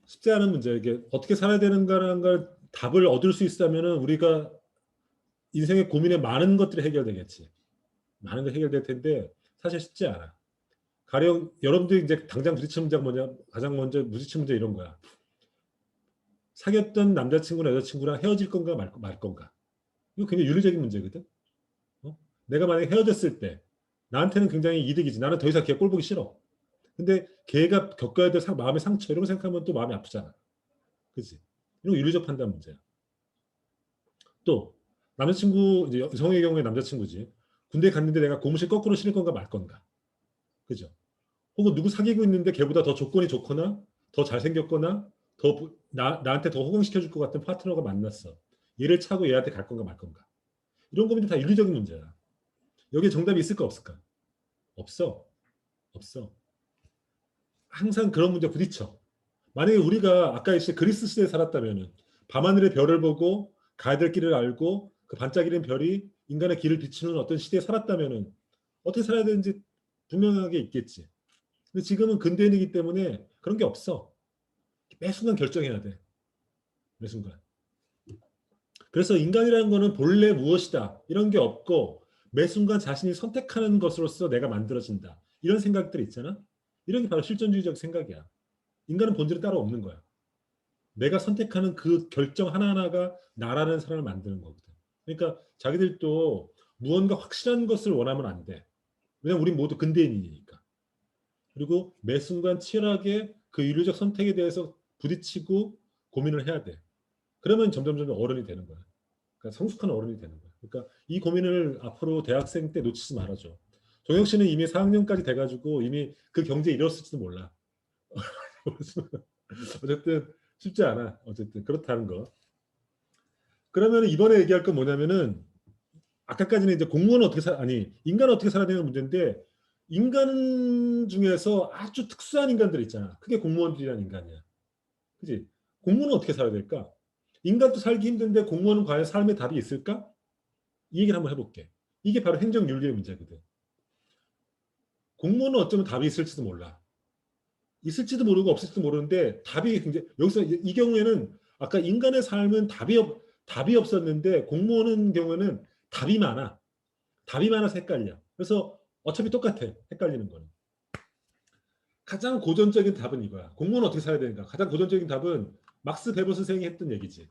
쉽지 않은 문제. 이게 어떻게 살아야 되는가라는 걸 답을 얻을 수 있다면은 우리가 인생의 고민에 많은 것들이 해결되겠지. 많은 게 해결될 텐데 사실 쉽지 않아. 가령 여러분들이 이제 당장 부딪히는 문제가 뭐냐? 가장 먼저 부딪히는 문제 이런 거야. 사귀었던 남자친구나 여자친구랑 헤어질 건가 말 건가. 이거 굉장히 윤리적인 문제거든. 내가 만약에 헤어졌을 때 나한테는 굉장히 이득이지. 나는 더 이상 걔 꼴 보기 싫어. 근데 걔가 겪어야 될 마음의 상처 이런 거 생각하면 또 마음이 아프잖아. 그치? 이런 거 윤리적 판단 문제야. 또 남자친구, 이제 여성의 경우에 남자친구지. 군대 갔는데 내가 고무실 거꾸로 신을 건가 말 건가. 그죠? 혹은 누구 사귀고 있는데 걔보다 더 조건이 좋거나 더 잘생겼거나 나한테 더 호강시켜줄 것 같은 파트너가 만났어. 얘를 차고 얘한테 갈 건가 말 건가. 이런 고민도 다 윤리적인 문제야. 여기에 정답이 있을까 없을까? 없어. 항상 그런 문제 부딪혀. 만약에 우리가 아까 이제 그리스 시대에 살았다면 밤하늘의 별을 보고 가야 될 길을 알고 그 반짝이는 별이 인간의 길을 비추는 어떤 시대에 살았다면 어떻게 살아야 되는지 분명하게 있겠지. 근데 지금은 근대인이기 때문에 그런 게 없어. 매 순간 결정해야 돼. 매 순간. 그래서 인간이라는 거는 본래 무엇이다 이런 게 없고 매 순간 자신이 선택하는 것으로서 내가 만들어진다. 이런 생각들이 있잖아. 이런 게 바로 실존주의적 생각이야. 인간은 본질이 따로 없는 거야. 내가 선택하는 그 결정 하나하나가 나라는 사람을 만드는 거거든. 그러니까 자기들도 무언가 확실한 것을 원하면 안 돼. 왜냐면 우리 모두 근대인이니까. 그리고 매 순간 치열하게 그 윤리적 선택에 대해서 부딪히고 고민을 해야 돼. 그러면 점점 어른이 되는 거야. 그러니까 성숙한 어른이 되는 거야. 그러니까 이 고민을 앞으로 대학생 때 놓치지 말아줘. 종혁 씨는 이미 4학년까지 돼가지고 이미 그 경지에 이뤘을지도 몰라. 어쨌든 쉽지 않아. 어쨌든 그렇다는 거. 그러면 이번에 얘기할 건 뭐냐면은 아까까지는 이제 공무원은 어떻게 인간은 어떻게 살아야 되는 문제인데 인간 중에서 아주 특수한 인간들 있잖아. 그게 공무원들이라는 인간이야. 그지? 공무원은 어떻게 살아야 될까? 인간도 살기 힘든데 공무원은 과연 삶의 답이 있을까? 이 얘기를 한번 해볼게. 이게 바로 행정윤리의 문제거든. 공무원은 어쩌면 답이 있을지도 몰라. 있을지도 모르고 없을지도 모르는데 답이 굉장히 여기서 이 경우에는 아까 인간의 삶은 답이 없었는데 공무원은 경우에는 답이 많아. 답이 많아서 헷갈려. 그래서 어차피 똑같아. 헷갈리는 거는. 가장 고전적인 답은 이거야. 공무원은 어떻게 살아야 되는가? 가장 고전적인 답은 막스 베버 선생이 했던 얘기지.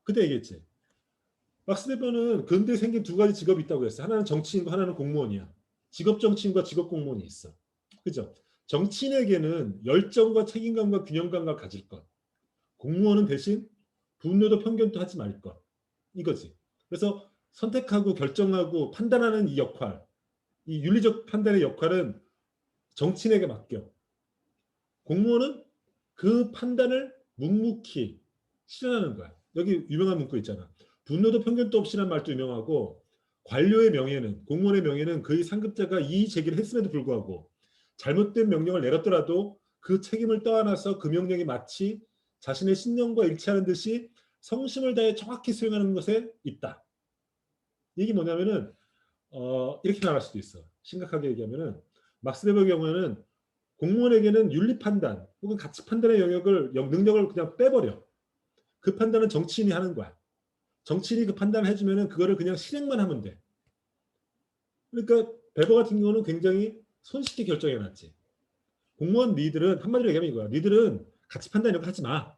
그때 얘기했지. 막스 베버는 근대에 생긴 두 가지 직업이 있다고 했어. 하나는 정치인과 하나는 공무원이야. 직업 정치인과 직업 공무원이 있어. 그죠? 정치인에게는 열정과 책임감과 균형감을 가질 것. 공무원은 대신 분노도 편견도 하지 말 것. 이거지. 그래서 선택하고 결정하고 판단하는 이 역할, 이 윤리적 판단의 역할은 정치인에게 맡겨. 공무원은 그 판단을 묵묵히 실현하는 거야. 여기 유명한 문구 있잖아. 분노도 편견도 없이라는 말도 유명하고 관료의 명예는, 공무원의 명예는 그의 상급자가 이의 제기를 했음에도 불구하고 잘못된 명령을 내렸더라도 그 책임을 떠안아서 그 명령이 마치 자신의 신념과 일치하는 듯이 성심을 다해 정확히 수행하는 것에 있다. 이게 뭐냐면은 이렇게 말할 수도 있어. 심각하게 얘기하면은 막스 베버의 경우에는 공무원에게는 윤리 판단 혹은 가치 판단의 능력을 그냥 빼버려. 그 판단은 정치인이 하는 거야. 정치인이 그 판단을 해주면은 그거를 그냥 실행만 하면 돼. 그러니까 베버 같은 경우는 굉장히 손쉽게 결정해놨지. 공무원 니들은 한마디로 얘기하면 이거야. 니들은 가치 판단 이런 거 하지 마.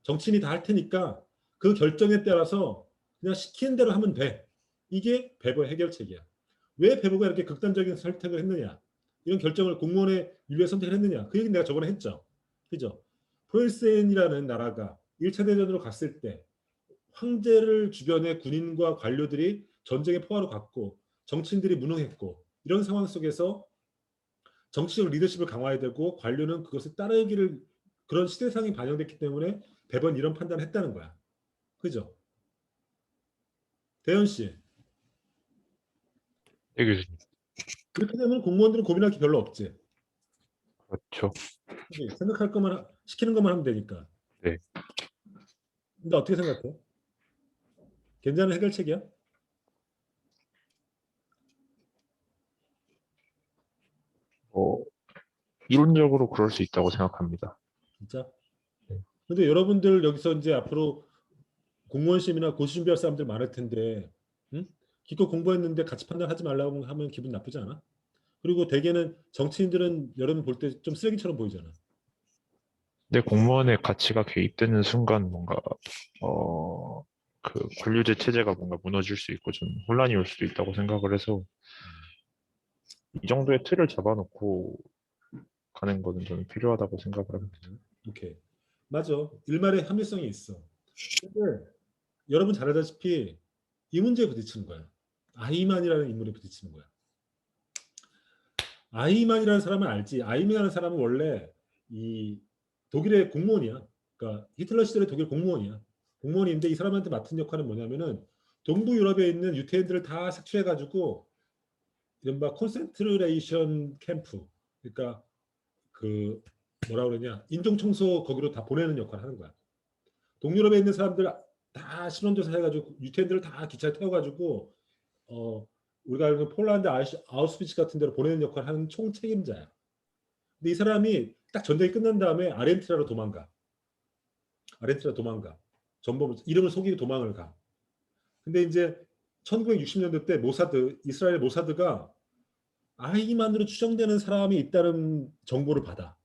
정치인이 다 할 테니까 그 결정에 따라서 그냥 시키는 대로 하면 돼. 이게 베버의 해결책이야. 왜 베버가 이렇게 극단적인 선택을 했느냐? 이런 결정을 공무원의 윤리에 선택을 했느냐? 그 얘기는 내가 저번에 했죠. 그죠? 프로이센이라는 나라가 1차 대전으로 갔을 때 황제를 주변에 군인과 관료들이 전쟁의 포화로 갔고 정치인들이 무능했고 이런 상황 속에서 정치적 리더십을 강화해야 되고 관료는 그것을 따르기를 그런 시대상이 반영됐기 때문에 배번 이런 판단을 했다는 거야. 그죠? 대현 씨. 네, 교수님. 그렇게 되면 공무원들은 고민할 게 별로 없지. 그렇죠. 그치? 생각할 것만 시키는 것만 하면 되니까. 네. 근데 어떻게 생각해? 괜찮은 해결책이야? 이론적으로 그럴 수 있다고 생각합니다. 진짜? 네. 근데 여러분들 여기서 이제 앞으로 공무원 시험이나 고시 준비할 사람들 많을 텐데, 응? 기껏 공부했는데 가치 판단하지 말라고 하면 기분 나쁘지 않아? 그리고 대개는 정치인들은 여러분 볼 때 좀 쓰레기처럼 보이잖아. 근데 공무원의 가치가 개입되는 순간 뭔가 그 관료제 체제가 뭔가 무너질 수 있고 좀 혼란이 올 수도 있다고 생각을 해서 이 정도의 틀을 잡아놓고 가는 거는 저는 필요하다고 생각을 합니다. 오케이. 맞아. 일말의 합리성이 있어. 근데 여러분 잘 알다시피 이 문제에 부딪히는 거야. 아이만이라는 인물에 부딪히는 거야. 아이만이라는 사람은 알지. 아이만이라는 사람은 원래 이 독일의 공무원이야. 그러니까 히틀러 시절의 독일 공무원이야. 공무원인데 이 사람한테 맡은 역할은 뭐냐면은 동부 유럽에 있는 유태인들을 다 색출해가지고 이른바 콘센트레이션 캠프, 그러니까 그 뭐라 그러냐 인종 청소 거기로 다 보내는 역할을 하는 거야. 동유럽에 있는 사람들 다 신원조사 해가지고 유태인들을 다 기차에 태워가지고 우리가 알고 있는 폴란드 아우슈비츠 같은 데로 보내는 역할을 하는 총책임자야. 근데 이 사람이 딱 전쟁이 끝난 다음에 아르헨티나로 도망가. 전범 이름을 속이고 도망을 가. 근데 이제 1960년대 때 이스라엘 모사드가 아이만으로 추정되는 사람이 있다는 정보를 받아.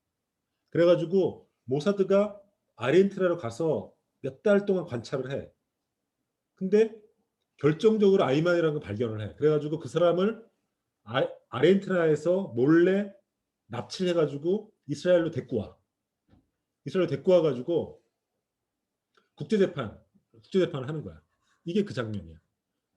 그래가지고 모사드가 아르헨티나로 가서 몇 달 동안 관찰을 해. 근데 결정적으로 아이만이라는 걸 발견을 해. 그래가지고 그 사람을 아르헨티나에서 몰래 납치를 해가지고 이스라엘로 데리고 와. 이스라엘로 데리고 와가지고 국제재판을 하는 거야. 이게 그 장면이야.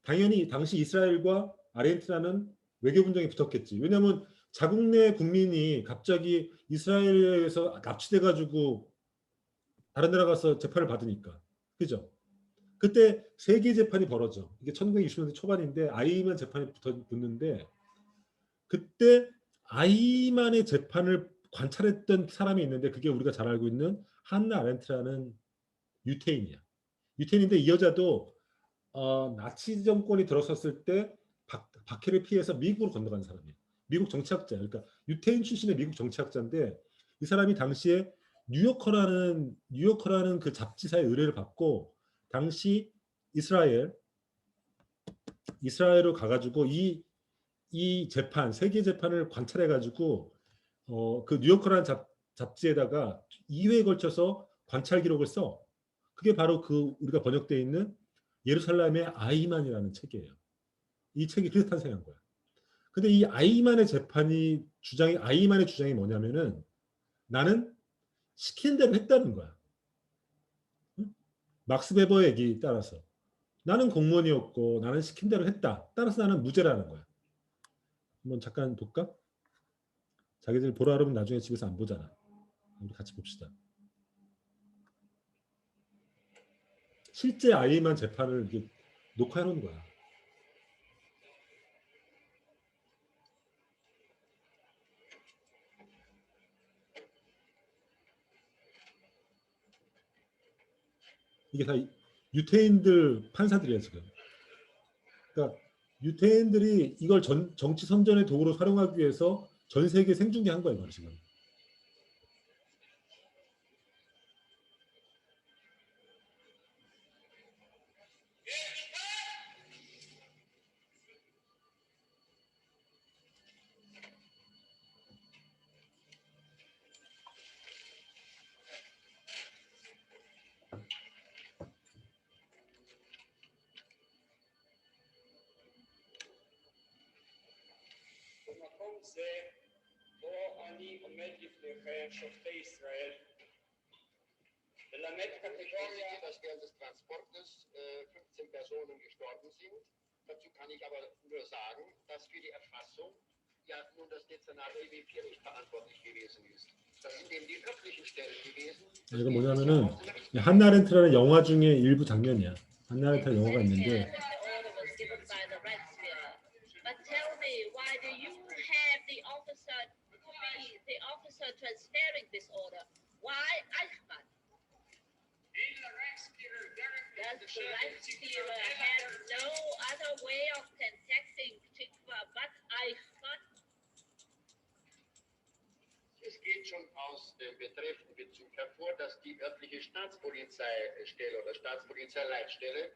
당연히 당시 이스라엘과 아르헨티나는 외교 분쟁이 붙었겠지. 왜냐하면 자국 내 국민이 갑자기 이스라엘에서 납치돼가지고 다른 나라 가서 재판을 받으니까. 그죠? 그때 세계 재판이 벌어져. 이게 1960년대 초반인데 아이만 재판이 붙는데 그때 아이만의 재판을 관찰했던 사람이 있는데 그게 우리가 잘 알고 있는 한나 아렌트라는 유태인이야. 유태인인데 이 여자도 나치 정권이 들어섰을 때 박해를 피해서 미국으로 건너간 사람이에요. 미국 정치학자. 그러니까 유태인 출신의 미국 정치학자인데 이 사람이 당시에 뉴요커라는 그 잡지사의 의뢰를 받고 당시 이스라엘로 가가지고 이 재판 세계 재판을 관찰해가지고 그 뉴요커라는 잡지에다가 2회에 걸쳐서 관찰 기록을 써. 그게 바로 그 우리가 번역되어 있는 예루살렘의 아이만이라는 책이에요. 이 책이 그래서 탄생한 거야. 근데 이 아이만의 주장이 뭐냐면은 나는 시킨 대로 했다는 거야. 응? 막스 베버의 얘기 따라서 나는 공무원이었고 나는 시킨 대로 했다. 따라서 나는 무죄라는 거야. 한번 잠깐 볼까? 자기들 보라 그러면 나중에 집에서 안 보잖아. 우리 같이 봅시다. 실제 아이만 재판을 이렇게 녹화해 놓은 거야. 이게 다 유태인들 판사들이에요 지금. 그러니까 유태인들이 이걸 정치 선전의 도구로 활용하기 위해서 전 세계 생중계한 거예요 지금. זה בו אני עומד לפניכם שופטי ישראל ללמד קטגוריה dass während des Transportes 15 Personen gestorben sind. Dazu kann ich aber nur sagen, dass für die Erfassung ja nun das Dezernat BW4 nicht verantwortlich gewesen ist. Das sind eben die örtlichen Stellen gewesen. 이거 뭐냐면은 한나렌트라는 영화 중에 일부 장면이야. 한나렌트라는 영화가 있는데 transferring this order. Why Eichmann? Does the Reichsführer have no other way of contacting Tikva but Eichmann? Es geht schon aus dem betreffenden Bezug hervor, dass die örtliche Staatspolizeistelle oder Staatspolizeileitstelle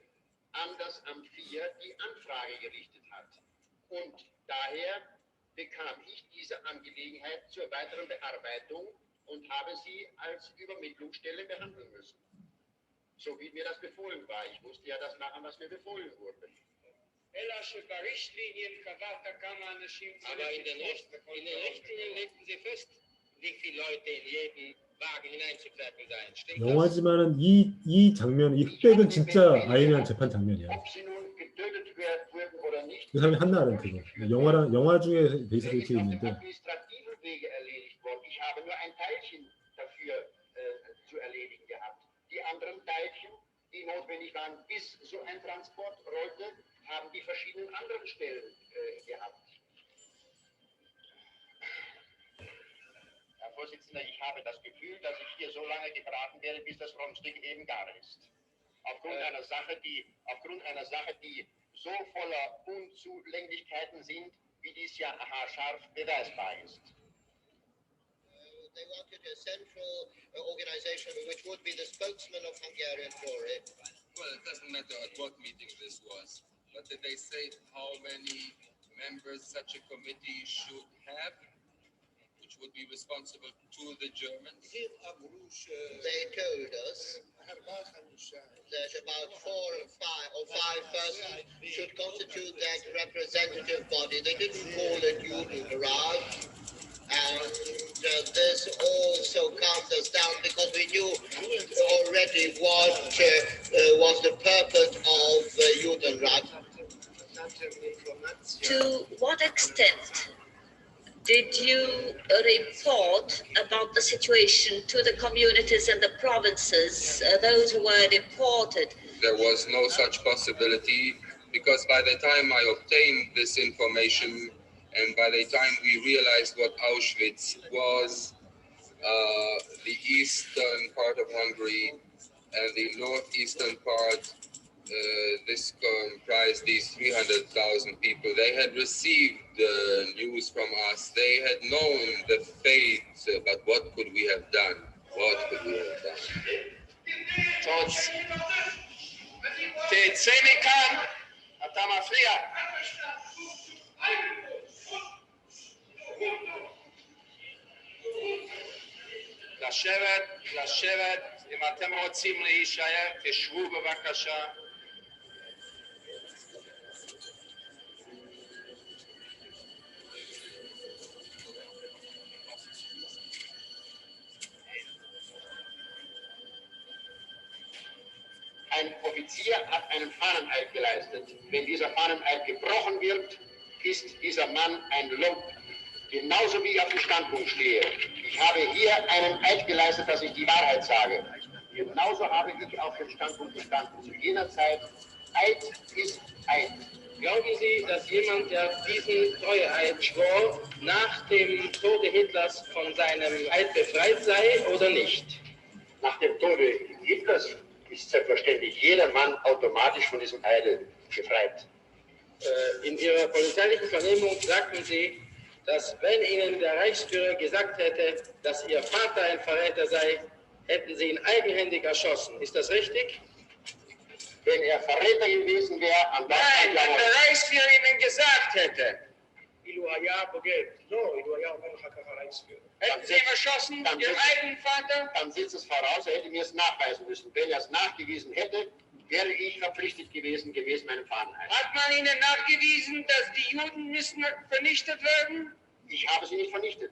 an das Amt 4 die Anfrage gerichtet hat. Und daher bekam ich diese Angelegenheit zur weiteren Bearbeitung und habe sie als Übermittlungsstelle behandeln müssen. So wie mir das befohlen war. Ich musste ja das machen, was mir befohlen wurde. Aber in den Richtlinien legten sie fest, wie viele Leute in jeden Wagen hineinzuklappen seien. 영화지만은 이 장면, 이 흑백은 진짜 아이만 재판 장면이야. 그 사람이 한나 아렌트고 영화 중에 베이스가 이렇게 있는데 Ich habe nur ein Teilchen dafür zu erledigen gehabt. Die anderen Teilchen, die notwendig waren, bis so ein Transport rollte, haben die verschiedenen anderen Stellen gehabt. Herr Vorsitzender, ich habe das Gefühl, dass ich hier so lange gebraten werde, bis das Rundstück eben gar ist. Aufgrund einer Sache, die so voller Unzulänglichkeiten sind, wie dies ja haarscharf beweisbar ist. They wanted a central organization which would be the spokesman of Hungarian Jewry. Well, it doesn't matter at what meeting this was, but did they say how many members such a committee should have, which would be responsible to the Germans? They told us that about 4 or 5 persons should constitute that representative body. They didn't call it Judenrat. And this also calmed us down because we knew already what was the purpose of Judenrat. To what extent did you report about the situation to the communities and the provinces, those who were deported? There was no such possibility because by the time I obtained this information and by the time we realized what Auschwitz was, the eastern part of Hungary and the northeastern part this comprised these 300,000 people. They had received news from us. They had known the fate, but what could we have done? What could we have done? תצא מכאן, אתה מפריע. לשבת, אם אתם רוצים להישאר, תשבו בבקשה. Ein Offizier hat einen Fahneneid geleistet. Wenn dieser Fahneneid gebrochen wird, ist dieser Mann ein Lump. Genauso wie ich auf dem Standpunkt stehe. Ich habe hier einen Eid geleistet, dass ich die Wahrheit sage. Genauso habe ich auf dem Standpunkt gestanden. Zu jener Zeit, Eid ist Eid. Glauben Sie, dass jemand, der diesen Treueeid schwor, nach dem Tode Hitlers von seinem Eid befreit sei oder nicht? Nach dem Tode Hitlers ist selbstverständlich jeder Mann automatisch von diesem Eide befreit. In Ihrer polizeilichen Vernehmung sagten Sie, dass wenn Ihnen der Reichsführer gesagt hätte, dass Ihr Vater ein Verräter sei, hätten Sie ihn eigenhändig erschossen. Ist das richtig? Wenn er Verräter gewesen wäre, an das Nein, wenn der Reichsführer Ihnen gesagt hätte. Hätten Sie ihn erschossen, Ihren eigenen Vater? Dann setzt es voraus, er hätte mir es nachweisen müssen. Wenn er es nachgewiesen hätte, wäre ich verpflichtet gewesen, meinem Fahneneid. Hat man Ihnen nachgewiesen, dass die Juden müssen vernichtet werden? Ich habe sie nicht vernichtet.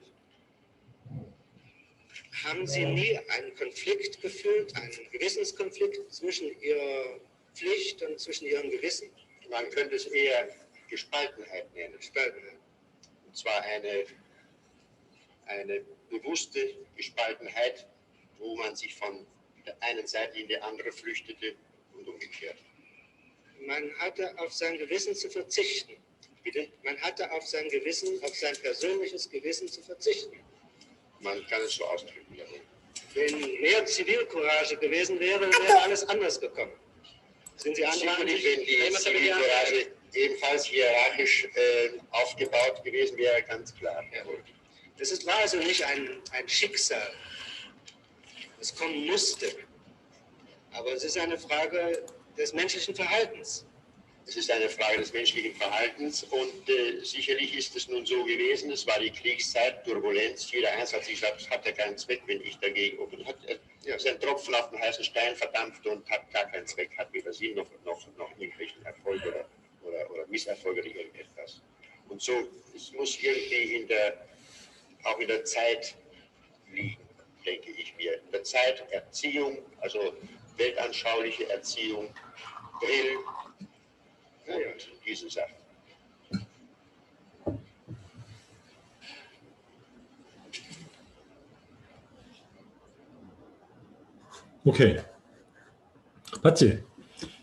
Haben Sie nie einen Konflikt gefühlt, einen Gewissenskonflikt zwischen Ihrer Pflicht und zwischen Ihrem Gewissen? Man könnte es eher Gespaltenheit nennen. Gespaltenheit. Und zwar eine bewusste Gespaltenheit, wo man sich von der einen Seite in die andere flüchtete und umgekehrt. Man hatte auf sein Gewissen zu verzichten. Bitte? Man hatte auf sein Gewissen, auf sein persönliches Gewissen zu verzichten. Man kann es so ausdrücken. Ja. Wenn mehr Zivilcourage gewesen wäre, wäre alles anders gekommen. Sind Sie anderer Ansicht? Wenn die Zivilcourage ebenfalls hierarchisch aufgebaut gewesen wäre, ganz klar. Jawohl. Das war also nicht ein Schicksal, das kommen musste. Aber es ist eine Frage des menschlichen Verhaltens. Es ist eine Frage des menschlichen Verhaltens und sicherlich ist es nun so gewesen, es war die Kriegszeit, Turbulenz, jeder Einsatz hat sich gesagt, es hat ja keinen Zweck, wenn ich dagegen, ist ein Tropfen auf den heißen Stein verdampft und hat gar keinen Zweck, hat weder Sie noch irgendwelchen Erfolg oder Misserfolg oder irgendetwas. Und so, es muss irgendwie auch in der Zeit liegen, denke ich mir. In der Zeit Erziehung, also weltanschauliche Erziehung, Drill und diese Sachen. 오케이. 봤지?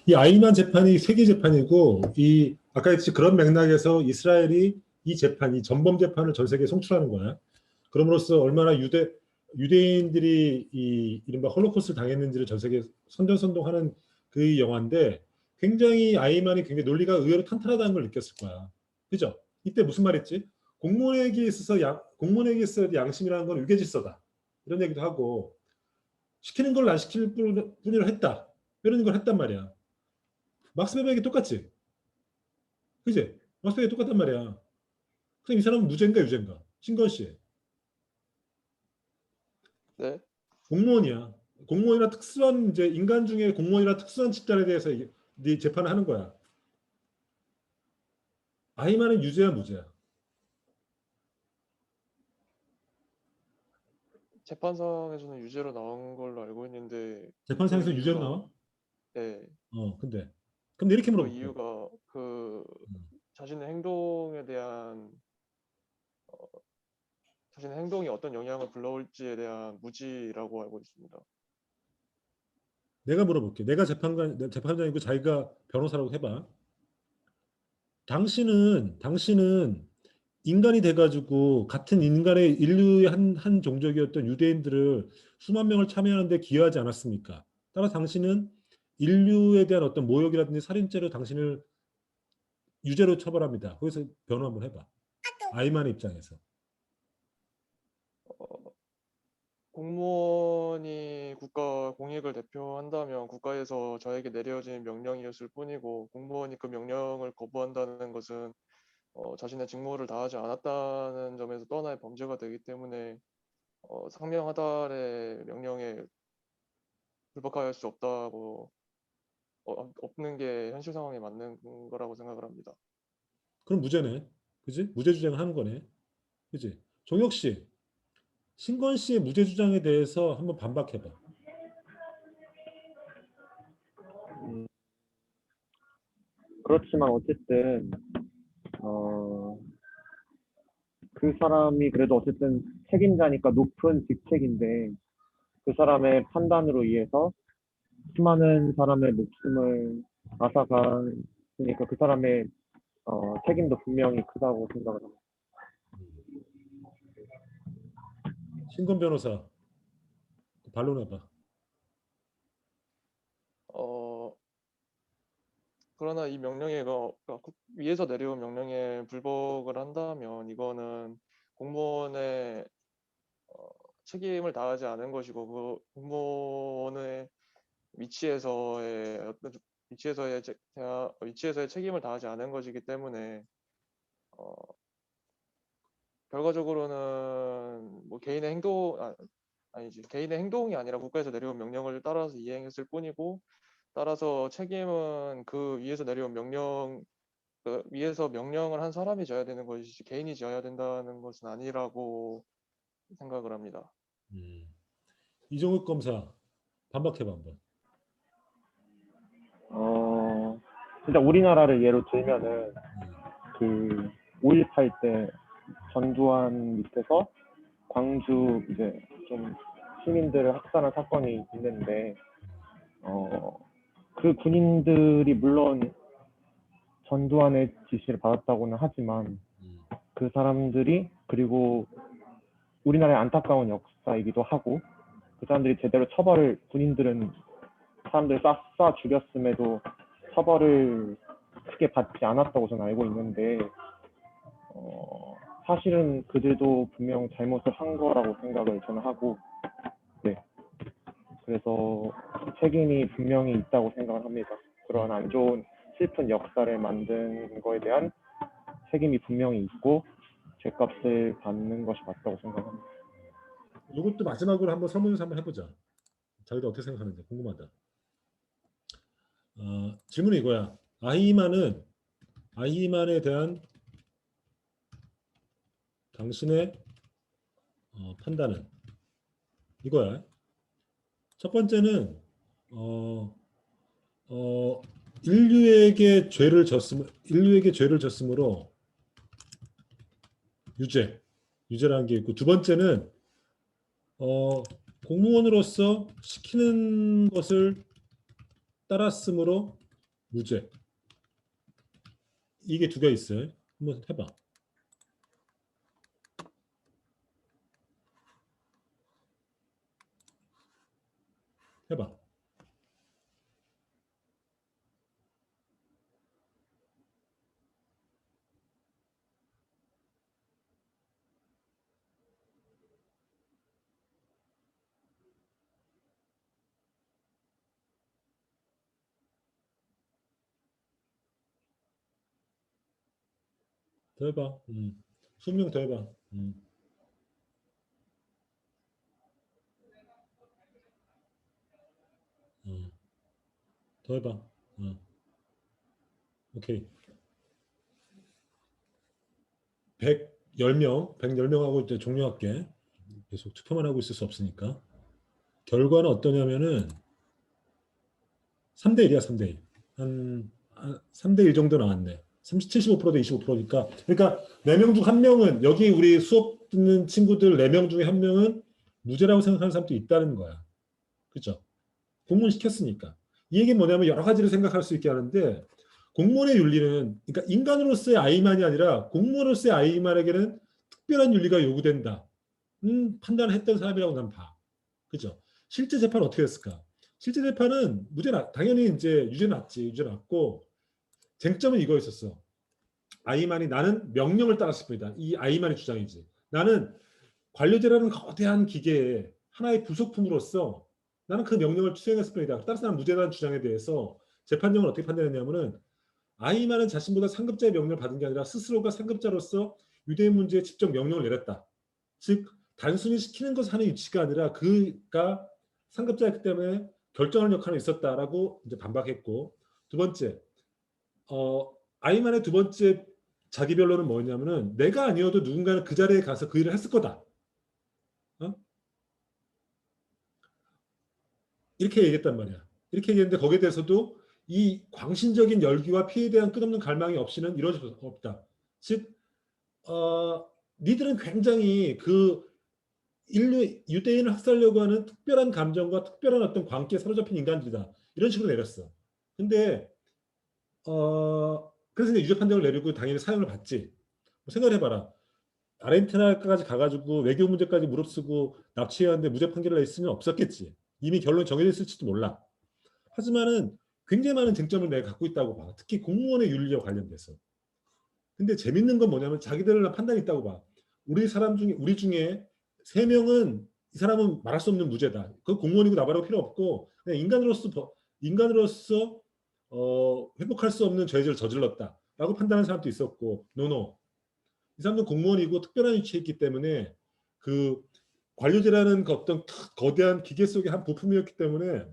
이 아이만 재판이 세계 재판이고 이 아까 했듯이 그런 맥락에서 이스라엘이 이 재판, 이 전범 재판을 전 세계에 송출하는 거야. 그럼으로써 얼마나 유대인들이 이 이른바 홀로코스트를 당했는지를 전 세계에 선전선동하는 그 영화인데 굉장히 아이만이 굉장히 논리가 의외로 탄탄하다는 걸 느꼈을 거야. 그죠? 이때 무슨 말했지? 공무원에게 있어서 양심이라는 건 유계질서다. 이런 얘기도 하고 시키는 걸 안 시킬 뿐이라 했다. 이런 걸 했단 말이야. 막스 베베에게 똑같지? 그지? 막스 베베에게 똑같단 말이야. 그럼 이 사람은 무죄인가 유죄인가? 신건 씨. 네. 공무원이야. 공무원이나 특수한 이제 인간 중에 공무원이나 특수한 집단에 대해서 네 재판을 하는 거야. 아이만은 유죄야 무죄야? 재판상에서는 유죄로 나온 걸로 알고 있는데 재판상에서 그 유죄로 이유가 나와? 네. 근데 그럼 이렇게 그 물어볼게. 이유가 그 자신의 행동에 대한 자신의 행동이 어떤 영향을 불러올지에 대한 무지라고 알고 있습니다. 내가 물어볼게. 내가 재판장이고 자기가 변호사라고 해봐. 당신은 인간이 돼가지고 같은 인간의 인류의 한 종족이었던 유대인들을 수만 명을 참여하는데 기여하지 않았습니까? 따라서 당신은 인류에 대한 어떤 모욕이라든지 살인죄로 당신을 유죄로 처벌합니다. 거기서 변호 한번 해봐. 아이만의 입장에서. 공무원이 국가 공익을 대표한다면 국가에서 저에게 내려진 명령이었을 뿐이고 공무원이 그 명령을 거부한다는 것은 자신의 직무를 다하지 않았다는 점에서 또 하나의 범죄가 되기 때문에 상명하달의 명령에 불복할 수 없다고 없는 게 현실 상황에 맞는 거라고 생각을 합니다. 그럼 무죄네. 그지? 무죄 주장을 하는 거네. 그지? 종혁 씨, 신건 씨의 무죄 주장에 대해서 한번 반박해봐. 그렇지만 어쨌든 그 사람이 그래도 어쨌든 책임자니까 높은 직책인데 그 사람의 판단으로 인해서 수많은 사람의 목숨을 앗아가니까 그 사람의 책임도 분명히 크다고 생각을 합니다. 신건 변호사, 반론해봐. 그러나 이 명령에 위에서 내려온 명령에 불복을 한다면 이거는 공무원의 책임을 다하지 않은 것이고 그 공무원의 위치에서의 책임을 다하지 않은 것이기 때문에 결과적으로는 뭐 개인의 행동이 아니라 국가에서 내려온 명령을 따라서 이행했을 뿐이고 따라서 책임은 그 위에서 내려온 위에서 명령을 한 사람이 져야 되는 것이지 개인이 져야 된다는 것은 아니라고 생각을 합니다. 이종욱 검사 반박해봐 한번. 진짜 우리나라를 예로 들면은 그 5.18 때 전두환 밑에서 광주 이제 좀 시민들을 학살한 사건이 있는데 그 군인들이 물론 전두환의 지시를 받았다고는 하지만 그 사람들이 그리고 우리나라의 안타까운 역사이기도 하고 그 사람들이 제대로 군인들은 사람들을 쏴 죽였음에도 처벌을 크게 받지 않았다고 저는 알고 있는데 사실은 그들도 분명 잘못을 한 거라고 생각을 저는 하고 네. 그래서 책임이 분명히 있다고 생각을 합니다. 그런 안 좋은 슬픈 역사를 만든 거에 대한 책임이 분명히 있고 죄값을 받는 것이 맞다고 생각합니다. 이것도 마지막으로 한번 설문조사 한번 해보자. 자기들 어떻게 생각하는지 궁금하다. 질문이 이거야. 아이만에 대한 당신의 판단은 이거야. 첫 번째는 인류에게 죄를 졌으므로 유죄라는 게 있고, 두 번째는 공무원으로서 시키는 것을 따랐으므로 무죄. 이게 두 개 있어요. 한번 해봐. 해봐. 더 해봐. 20명 더 해봐. 더 해봐. 오케이. 110명하고 이제 종료할게. 계속 투표만 하고 있을 수 없으니까. 결과는 어떠냐면은 3대1이야, 3대1. 한 3대1 정도 나왔네. 75%대 25%니까. 그러니까 4명 중 1명은, 여기 우리 수업 듣는 친구들 4명 중에 1명은 무죄라고 생각하는 사람도 있다는 거야. 그렇죠? 공무원 시켰으니까. 이 얘기는 뭐냐면 여러 가지를 생각할 수 있게 하는데, 공무원의 윤리는, 그러니까 인간으로서의 아이만이 아니라 공무원으로서의 아이만에게는 특별한 윤리가 요구된다. 판단을 했던 사람이라고 난 봐. 그죠? 실제 재판은 어떻게 했을까? 실제 재판은 당연히 이제 유죄 났고 쟁점은 이거였었어. 아이만이 나는 명령을 따랐을 뿐이다. 이 아이만의 주장이지. 나는 관료제라는 거대한 기계의 하나의 부속품으로서 나는 그 명령을 수행했을 뿐이다. 따라서 나는 무죄라는 주장에 대해서 재판정은 어떻게 판단했냐면은 아이만은 자신보다 상급자의 명령을 받은 게 아니라 스스로가 상급자로서 유대인 문제에 직접 명령을 내렸다. 즉 단순히 시키는 것을 하는 위치가 아니라 그가 상급자였기 때문에 결정하는 역할이 있었다라고 이제 반박했고, 두 번째 아이만의 두 번째 자기 변론은 뭐였냐면은 내가 아니어도 누군가는 그 자리에 가서 그 일을 했을 거다. 이렇게 얘기했단 말이야. 이렇게 얘기했는데 거기에 대해서도 이 광신적인 열기와 피해에 대한 끝없는 갈망이 없이는 이루어질 수 없다. 즉 니들은 굉장히 그 유대인을 학살하려고 하는 특별한 감정과 특별한 어떤 광기에 사로잡힌 인간들이다. 이런 식으로 내렸어. 근데 그래서 이제 유죄 판정을 내리고 당연히 사형을 받지. 생각을 해봐라. 아르헨티나까지 가가지고 외교 문제까지 무릅쓰고 납치해야 하는데 무죄 판결을 냈으면 없었겠지. 이미 결론이 정해졌을지도 몰라. 하지만은 굉장히 많은 쟁점을 내가 갖고 있다고 봐. 특히 공무원의 윤리와 관련돼서. 근데 재밌는 건 뭐냐면 자기들은 판단이 있다고 봐. 우리 중에 3명은 이 사람은 말할 수 없는 무죄다. 그 공무원이고 나발이고 필요 없고 그냥 인간으로서 회복할 수 없는 죄를 저질렀다라고 판단하는 사람도 있었고, 노노. 이 사람도 공무원이고 특별한 위치에 있기 때문에 그 관료제라는 그 어떤 거대한 기계 속의 한 부품이었기 때문에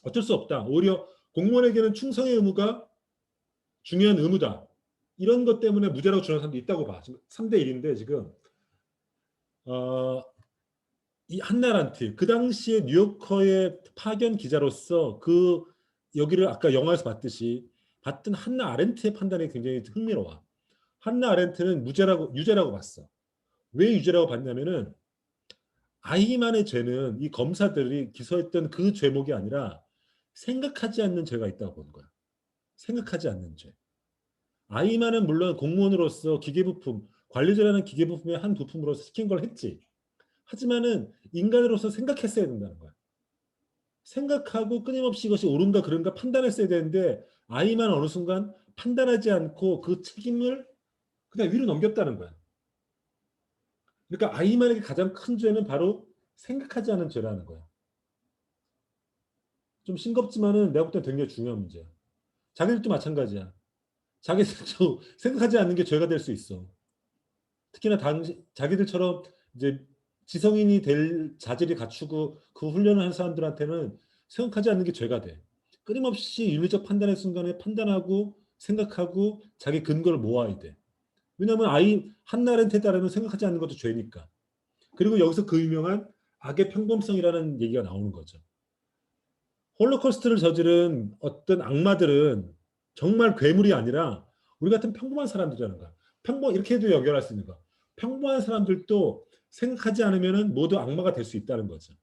어쩔 수 없다. 오히려 공무원에게는 충성의 의무가 중요한 의무다. 이런 것 때문에 무죄라고 주장하는 사람도 있다고 봐. 지금 3대 1인데 지금 이 한나 아렌트 그 당시에 뉴요커의 파견 기자로서 그 여기를 아까 영화에서 봤듯이 봤던 한나 아렌트의 판단이 굉장히 흥미로워. 한나 아렌트는 유죄라고 봤어. 왜 유죄라고 봤냐면은 아이만의 죄는 이 검사들이 기소했던 그 죄목이 아니라 생각하지 않는 죄가 있다고 보는 거야. 생각하지 않는 죄. 아이만은 물론 공무원으로서 기계부품, 관리자라는 기계부품의 한 부품으로서 시킨 걸 했지. 하지만은 인간으로서 생각했어야 된다는 거야. 생각하고 끊임없이 이것이 옳은가 그른가 판단했어야 되는데 아이만 어느 순간 판단하지 않고 그 책임을 그냥 위로 넘겼다는 거야. 그러니까 아이만에게 가장 큰 죄는 바로 생각하지 않은 죄라는 거야. 좀 싱겁지만은 내가 볼 때 굉장히 중요한 문제야. 자기들도 마찬가지야. 자기들도 생각하지 않는 게 죄가 될 수 있어. 특히나 자기들처럼 이제 지성인이 될 자질이 갖추고 그 훈련을 한 사람들한테는 생각하지 않는 게 죄가 돼. 끊임없이 윤리적 판단의 순간에 판단하고 생각하고 자기 근거를 모아야 돼. 왜냐하면 한나 아렌트에 따르면 생각하지 않는 것도 죄니까. 그리고 여기서 그 유명한 악의 평범성이라는 얘기가 나오는 거죠. 홀로코스트를 저지른 어떤 악마들은 정말 괴물이 아니라 우리 같은 평범한 사람들이라는 거야. 이렇게 해도 연결할 수 있는 거야. 평범한 사람들도 생각하지 않으면 모두 악마가 될 수 있다는 거죠.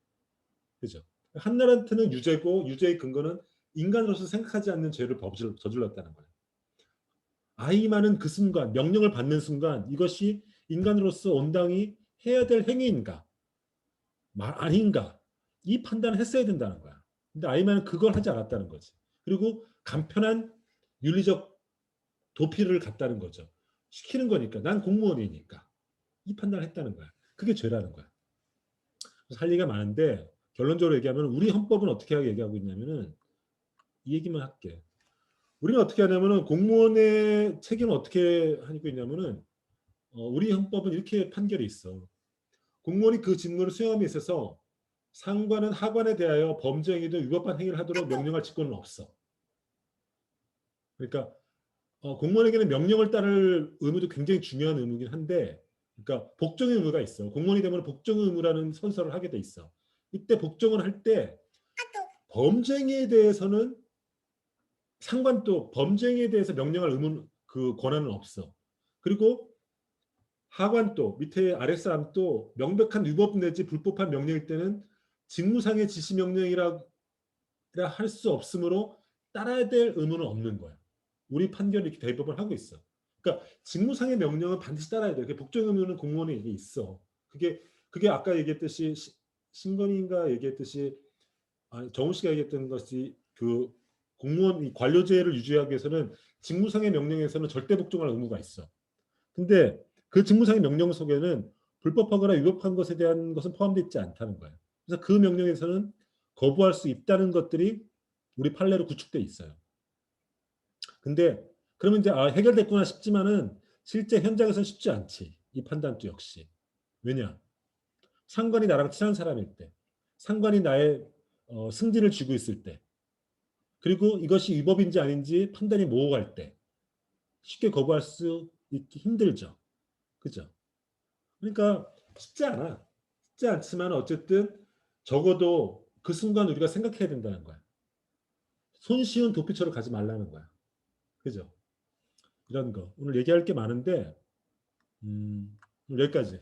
그죠? 한나 아렌트는 유죄고 유죄의 근거는 인간으로서 생각하지 않는 죄를 저질렀다는 거예요. 아이만은 그 순간 명령을 받는 순간 이것이 인간으로서 온당히 해야 될 행위인가 아닌가 이 판단을 했어야 된다는 거야. 근데 아이만은 그걸 하지 않았다는 거지. 그리고 간편한 윤리적 도피를 갔다는 거죠. 시키는 거니까 난 공무원이니까 이 판단을 했다는 거야. 그게 죄라는 거야. 그래서 할 얘기가 많은데 결론적으로 얘기하면 우리 헌법은 어떻게 얘기하고 있냐면은 이 얘기만 할게. 우리는 어떻게 하냐면은 공무원의 책임을 어떻게 하고 있냐면은 우리 헌법은 이렇게 판결이 있어. 공무원이 그 직무를 수행함에 있어서 상관은 하관에 대하여 범죄 행위도 위법한 행위를 하도록 명령할 직권은 없어. 그러니까 공무원에게는 명령을 따를 의무도 굉장히 중요한 의무긴 한데, 그러니까 복종의 의무가 있어. 공무원이 되면 복종의 의무라는 선서를 하게 돼 있어. 이때 복종을 할 때 범죄 행위에 대해서는 상관도 범죄 행위에 대해서 명령할 그 권한은 없어. 그리고 하관도 밑에 아랫사람도 명백한 위법 내지 불법한 명령일 때는 직무상의 지시명령이라 할 수 없으므로 따라야 될 의무는 없는 거야. 우리 판결이 이렇게 대법을 하고 있어. 그러니까 직무상의 명령은 반드시 따라야 돼. 복종 의무는 공무원에 있어. 그게 아까 얘기했듯이 신건희인가 얘기했듯이 정훈 씨가 얘기했던 것이 그 공무원 이 관료제를 유지하기 위해서는 직무상의 명령에서는 절대 복종할 의무가 있어. 근데 그 직무상의 명령 속에는 불법하거나 위법한 것에 대한 것은 포함되어 있지 않다는 거예요. 그래서 그 명령에서는 거부할 수 있다는 것들이 우리 판례로 구축돼 있어요. 근데 그러면 이제 해결됐구나 싶지만은 실제 현장에서는 쉽지 않지. 이 판단도 역시. 왜냐? 상관이 나랑 친한 사람일 때, 상관이 나의 승진을 쥐고 있을 때, 그리고 이것이 위법인지 아닌지 판단이 모호할 때 쉽게 거부할 수 있기 힘들죠. 그죠? 그러니까 쉽지 않아. 쉽지 않지만 어쨌든 적어도 그 순간 우리가 생각해야 된다는 거야. 손쉬운 도피처로 가지 말라는 거야. 그죠? 이런 거. 오늘 얘기할 게 많은데 오늘 여기까지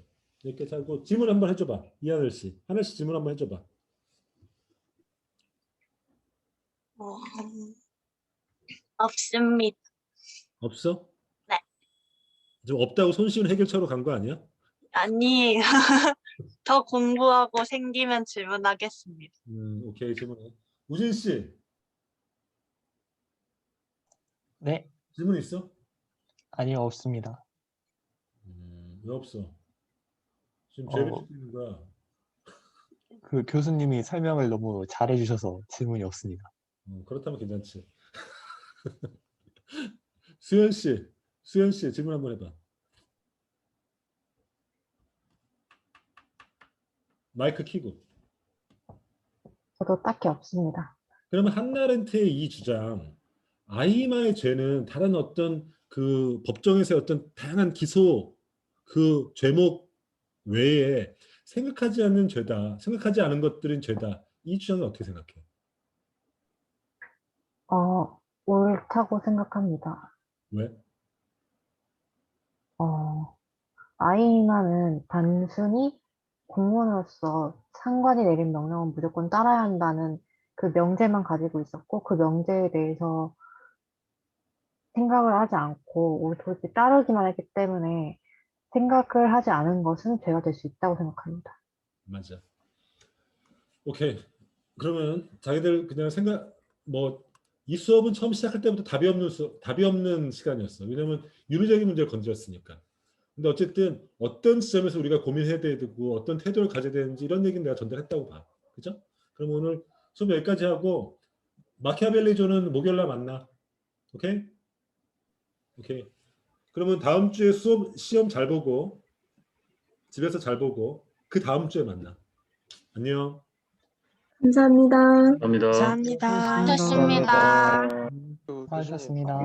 하고 질문 한번 해줘봐. 이하늘 씨. 하늘 씨 질문 한번 해줘봐. 없습니다. 없어? 네. 좀 없다고 손쉬운 해결처로 간 거 아니야? 아니, 더 공부하고 생기면 질문하겠습니다. 오케이 질문해. 우진 씨. 네, 질문 있어? 아니요, 없습니다. 왜 없어? 지금 제일 시키는 거야. 그 교수님이 설명을 너무 잘해주셔서 질문이 없습니다. 그렇다면 괜찮지. 수현 씨 질문 한번 해봐. 마이크 켜고. 저도 딱히 없습니다. 그러면 한나렌트의 이 주장, 아이마의 죄는 다른 어떤 그 법정에서의 어떤 다양한 기소 그 죄목 외에 생각하지 않는 죄다, 생각하지 않은 것들은 죄다. 이 주장은 어떻게 생각해? 옳다고 생각합니다. 왜? 아이마는 단순히 공무원으로서 상관이 내린 명령은 무조건 따라야 한다는 그 명제만 가지고 있었고 그 명제에 대해서 생각을 하지 않고 도저히 따르기만 했기 때문에 생각을 하지 않은 것은 죄가 될 수 있다고 생각합니다. 맞아. 오케이. 그러면 자기들 그냥 이 수업은 처음 시작할 때부터 답이 없는 시간이었어. 왜냐면 윤리적인 문제를 건드렸으니까. 근데 어쨌든 어떤 지점에서 우리가 고민해야 되고 어떤 태도를 가져야 되는지 이런 얘기는 내가 전달했다고 봐. 그죠? 그럼 오늘 수업 여기까지 하고 마키아벨리조는 목요일날 만나. 오케이? 오케이. 그러면 다음 주에 시험 잘 보고 집에서 잘 보고 그 다음 주에 만나. 안녕. 감사합니다. 감사합니다. 감사합니다. 수고하셨습니다.